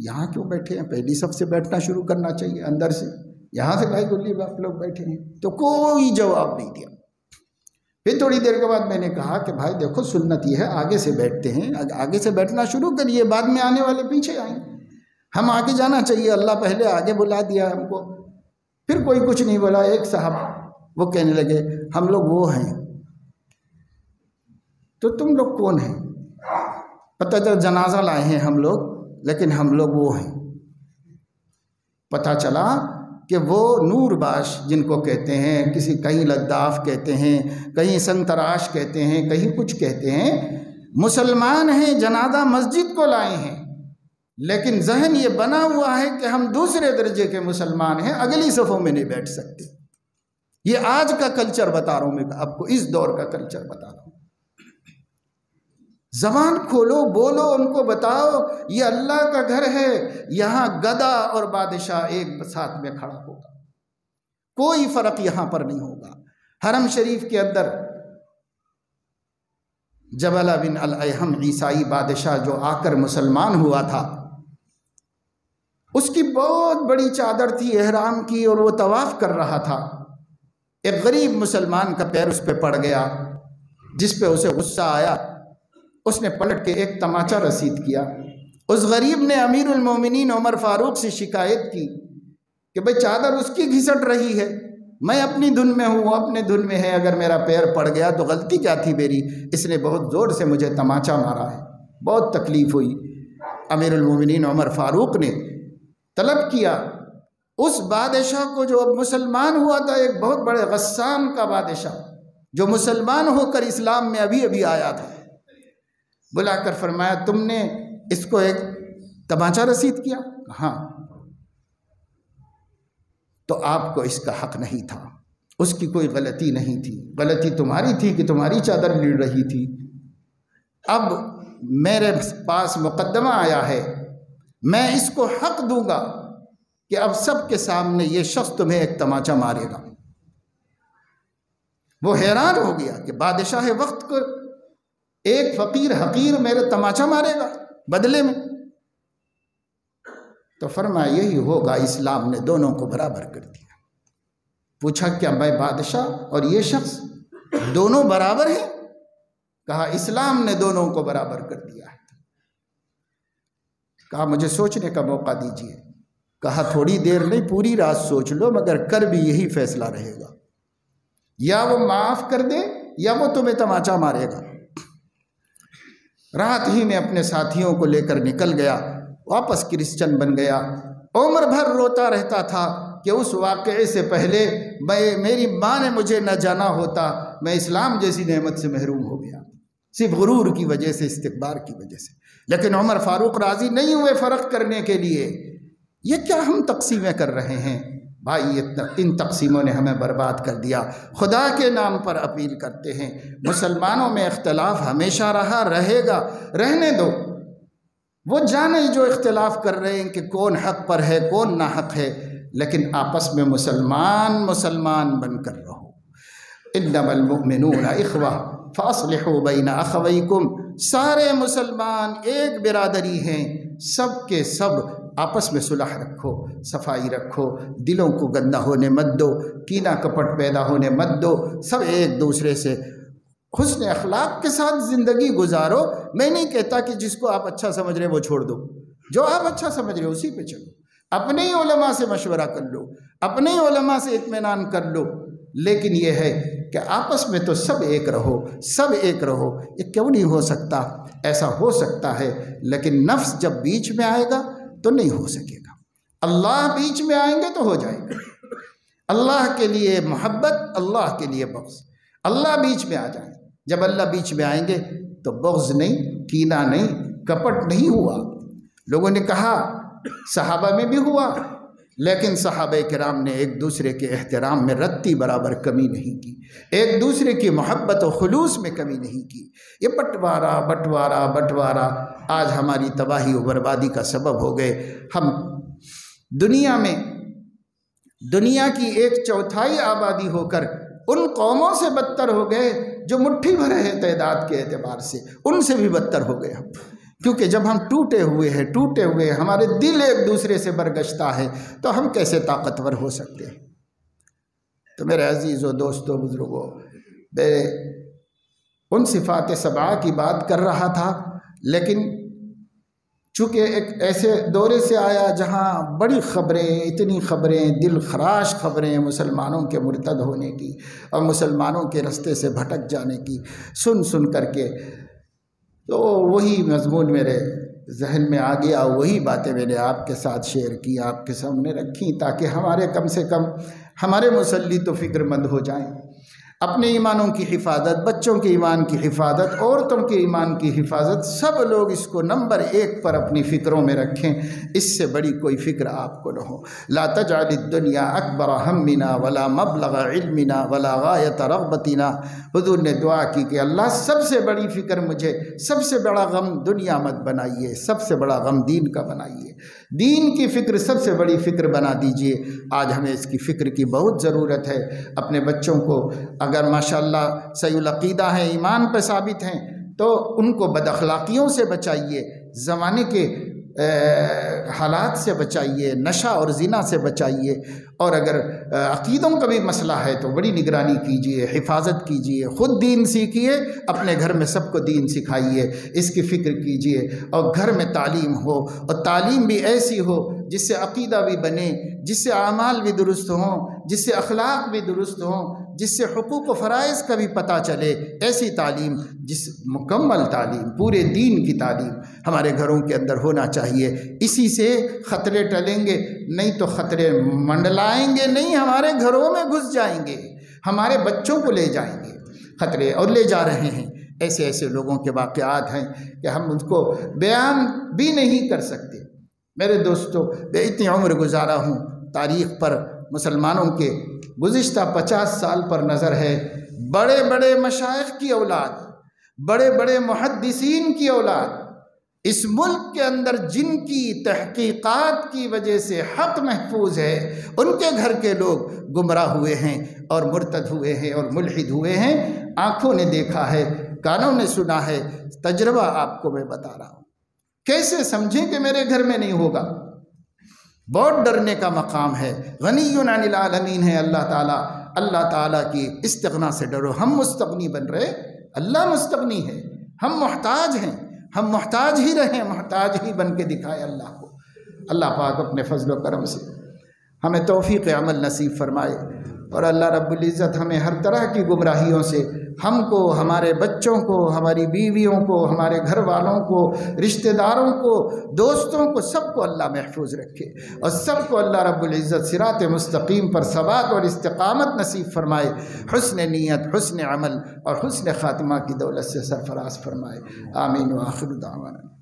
یہاں کیوں بیٹھے ہیں؟ پہلی صف سے بیٹھنا شروع کرنا چاہیے، اندر سے، یہاں سے بھائی گلی میں آپ لوگ بیٹھے ہیں؟ تو کوئی جواب نہیں دیا۔ پھر تھوڑی دیر کے بعد میں نے کہا کہ بھائی دیکھو سنت یہ ہے، آگے سے بیٹھتے ہیں، آگے سے بیٹھنا شروع کریے، بعد میں آنے والے پیچھے آئیں، ہم آگے جانا چاہیے، اللہ پہلے آگے بلا دیا ہم کو۔ پھر کوئی کچھ نہیں بولا، ایک صاحب وہ کہنے لگے ہم لوگ وہ ہیں۔ تو تم لوگ کون ہیں؟ پتہ چلا جنازہ لائے ہیں ہم لوگ، لیکن ہم لوگ وہ ہیں۔ پتہ چلا کہ وہ نور باش جن کو کہتے ہیں، کہیں لداف کہتے ہیں، کہیں سنتراش کہتے ہیں، کہیں کچھ کہتے ہیں، مسلمان ہیں، جنازہ مسجد کو لائے ہیں، لیکن ذہن یہ بنا ہوا ہے کہ ہم دوسرے درجے کے مسلمان ہیں، اگلی صفوں میں نہیں بیٹھ سکتے۔ یہ آج کا کلچر بتا رہا ہوں، میں آپ کو اس دور کا کلچر بتا رہا ہوں۔ زبان کھولو، بولو، ان کو بتاؤ یہ اللہ کا گھر ہے، یہاں گدا اور بادشاہ ایک ساتھ میں کھڑا ہوگا، کوئی فرق یہاں پر نہیں ہوگا۔ حرم شریف کے اندر جبلہ بن الایہم عیسائی بادشاہ جو آ کر مسلمان ہوا تھا، اس کی بہت بڑی چادر تھی احرام کی، اور وہ طواف کر رہا تھا، ایک غریب مسلمان کا پیر اس پہ پڑ گیا، جس پہ اسے غصہ آیا، اس نے پلٹ کے ایک تماچا رسید کیا۔ اس غریب نے امیر المومنین عمر فاروق سے شکایت کی کہ بھئی چادر اس کی گھسٹ رہی ہے، میں اپنی دھن میں ہوں، وہ اپنے دھن میں ہے، اگر میرا پیر پڑ گیا تو غلطی کیا تھی میری؟ اس نے بہت زور سے مجھے تماچا مارا ہے، بہت تکلیف ہوئی۔ امیر المومنین عمر فاروق نے طلب کیا اس بادشاہ کو جو اب مسلمان ہوا تھا، ایک بہت بڑے غسان کا بادشاہ جو مسلمان ہو کر اسلام میں ابھی ابھی آیا تھا، بلا کر فرمایا تم نے اس کو ایک تمانچہ رسید کیا؟ ہاں، تو آپ کو اس کا حق نہیں تھا، اس کی کوئی غلطی نہیں تھی، غلطی تمہاری تھی کہ تمہاری چادر لڑ رہی تھی۔ اب میرے پاس مقدمہ آیا ہے، میں اس کو حق دوں گا کہ اب سب کے سامنے یہ شخص تمہیں ایک تمانچہ مارے گا۔ وہ حیران ہو گیا کہ بادشاہ وقت کو ایک فقیر حقیر میرے تمانچہ مارے گا بدلے میں؟ تو فرمایا یہی ہوگا، اسلام نے دونوں کو برابر کر دیا۔ پوچھا کیا میں بادشاہ اور یہ شخص دونوں برابر ہیں؟ کہا اسلام نے دونوں کو برابر کر دیا ہے۔ کہا مجھے سوچنے کا موقع دیجیے۔ کہا تھوڑی دیر نہیں، پوری رات سوچ لو، مگر کر بھی یہی فیصلہ رہے گا، یا وہ معاف کر دے یا وہ تمہیں تمانچہ مارے گا۔ رات ہی میں اپنے ساتھیوں کو لے کر نکل گیا، واپس کرسچن بن گیا۔ عمر بھر روتا رہتا تھا کہ اس واقعے سے پہلے میری ماں نے مجھے نہ جانا ہوتا، میں اسلام جیسی نعمت سے محروم ہو گیا، صرف غرور کی وجہ سے، استکبار کی وجہ سے۔ لیکن عمر فاروق راضی نہیں ہوئے فرق کرنے کے لیے۔ یہ کیا ہم تقسیمیں کر رہے ہیں بھائی؟ ان تقسیموں نے ہمیں برباد کر دیا۔ خدا کے نام پر اپیل کرتے ہیں، مسلمانوں میں اختلاف ہمیشہ رہا، رہے گا، رہنے دو۔ وہ جانے جو اختلاف کر رہے ہیں کہ کون حق پر ہے کون ناحق ہے، لیکن آپس میں مسلمان بن کر رہو۔ انما المؤمنون اخوہ فاصلحوا بین اخویکم، سارے مسلمان ایک برادری ہیں، سب کے سب آپس میں صلح رکھو، صفائی رکھو، دلوں کو گندہ ہونے مت دو، کینہ کپٹ پیدا ہونے مت دو، سب ایک دوسرے سے حسن اخلاق کے ساتھ زندگی گزارو۔ میں نہیں کہتا کہ جس کو آپ اچھا سمجھ رہے وہ چھوڑ دو، جو آپ اچھا سمجھ رہے اسی پہ چلو، اپنے ہی علماء سے مشورہ کر لو، اپنے ہی علماء سے اطمینان کر لو، لیکن یہ ہے کہ آپس میں تو سب ایک رہو، سب ایک رہو۔ یہ کیوں نہیں ہو سکتا؟ ایسا ہو سکتا ہے، لیکن نفس جب بیچ میں آئے گا تو نہیں ہو سکے گا۔ اللہ بیچ میں آئیں گے تو ہو جائے گا۔ اللہ کے لیے محبت، اللہ کے لیے بغض، اللہ بیچ میں آ جائیں۔ جب اللہ بیچ میں آئیں گے تو بغض نہیں، کینہ نہیں، کپٹ نہیں ہوا۔ لوگوں نے کہا صحابہ میں بھی ہوا، لیکن صحابہ کرام نے ایک دوسرے کے احترام میں رتی برابر کمی نہیں کی، ایک دوسرے کی محبت و خلوص میں کمی نہیں کی۔ یہ بٹوارا آج ہماری تباہی و بربادی کا سبب ہو گئے۔ ہم دنیا کی 1/4 آبادی ہو کر ان قوموں سے بدتر ہو گئے جو مٹھی بھر ہے تعداد کے اعتبار سے، ان سے بھی بدتر ہو گئے ہم، کیونکہ جب ہم ٹوٹے ہوئے ہمارے دل ایک دوسرے سے برگشتہ ہے تو ہم کیسے طاقتور ہو سکتے ہیں؟ تو میرے عزیزوں، دوستوں، بزرگوں، میں ان صفات 7 کی بات کر رہا تھا، لیکن چونکہ ایک ایسے دورے سے آیا جہاں بڑی خبریں، اتنی خبریں، دل خراش خبریں مسلمانوں کے مرتد ہونے کی اور مسلمانوں کے رستے سے بھٹک جانے کی سن کر کے، تو وہی مضمون میرے ذہن میں آ گیا، وہی باتیں میں نے آپ کے ساتھ شیئر کی، آپ کے سامنے رکھی، تاکہ ہمارے کم سے کم ہمارے مسلی تو فکر مند ہو جائیں۔ اپنے ایمانوں کی حفاظت، بچوں کے ایمان کی حفاظت، عورتوں کے ایمان کی حفاظت، سب لوگ اس کو نمبر 1 پر اپنی فکروں میں رکھیں۔ اس سے بڑی کوئی فکر آپ کو نہ ہو۔ لا تجعل الدنیا اکبر ہمنا ولا مبلغ علمنا ولا غایت رغبتنا۔ حضور نے دعا کی کہ اللہ سب سے بڑی فکر مجھے، سب سے بڑا غم دنیا مت بنائیے، سب سے بڑا غم دین کا بنائیے، دین کی فکر سب سے بڑی فکر بنا دیجئے۔ آج ہمیں اس کی فکر کی بہت ضرورت ہے۔ اپنے بچوں کو اگر ماشاءاللہ صحیح العقیدہ ہیں، ایمان پہ ثابت ہیں، تو ان کو بد اخلاقیوں سے بچائیے، زمانے کے حالات سے بچائیے، نشہ اور زنا سے بچائیے، اور اگر عقیدوں کا بھی مسئلہ ہے تو بڑی نگرانی کیجیے، حفاظت کیجیے، خود دین سیکھیے، اپنے گھر میں سب کو دین سکھائیے، اس کی فکر کیجیے، اور گھر میں تعلیم ہو، اور تعلیم بھی ایسی ہو جس سے عقیدہ بھی بنے، جس سے اعمال بھی درست ہوں، جس سے اخلاق بھی درست ہوں، جس سے حقوق و فرائض کا بھی پتہ چلے، ایسی تعلیم، جس مکمل تعلیم، پورے دین کی تعلیم ہمارے گھروں کے اندر ہونا چاہیے۔ اسی سے خطرے ٹلیں گے، نہیں تو خطرے منڈلائیں گے، نہیں ہمارے گھروں میں گھس جائیں گے، ہمارے بچوں کو لے جائیں گے خطرے، اور لے جا رہے ہیں۔ ایسے ایسے لوگوں کے واقعات ہیں کہ ہم ان کو بیان بھی نہیں کر سکتے۔ میرے دوستو، میں اتنی عمر گزارا ہوں، تاریخ پر مسلمانوں کے گزشتہ 50 سال پر نظر ہے، بڑے بڑے مشائخ کی اولاد، بڑے بڑے محدثین کی اولاد اس ملک کے اندر جن کی تحقیقات کی وجہ سے حق محفوظ ہے، ان کے گھر کے لوگ گمراہ ہوئے ہیں اور مرتد ہوئے ہیں اور ملحد ہوئے ہیں۔ آنکھوں نے دیکھا ہے، کانوں نے سنا ہے، تجربہ آپ کو میں بتا رہا ہوں۔ کیسے سمجھیں کہ میرے گھر میں نہیں ہوگا؟ بہت ڈرنے کا مقام ہے۔ غنی عن العالمین ہے اللہ تعالیٰ، اللہ تعالیٰ کی استغنا سے ڈرو۔ ہم مستغنی بن رہے، اللہ مستغنی ہے، ہم محتاج ہیں، ہم محتاج ہی رہیں، محتاج ہی بن کے دکھائے اللہ کو۔ اللہ پاک اپنے فضل و کرم سے ہمیں توفیق عمل نصیب فرمائے، اور اللہ رب العزت ہمیں ہر طرح کی گمراہیوں سے ہم کو، ہمارے بچوں کو، ہماری بیویوں کو، ہمارے گھر والوں کو، رشتہ داروں کو، دوستوں کو، سب کو اللہ محفوظ رکھے، اور سب کو اللہ رب العزت صراط مستقیم پر ثبات اور استقامت نصیب فرمائے، حسن نیت، حسن عمل اور حسن خاتمہ کی دولت سے سرفراز فرمائے۔ آمین و آخر دعوانا۔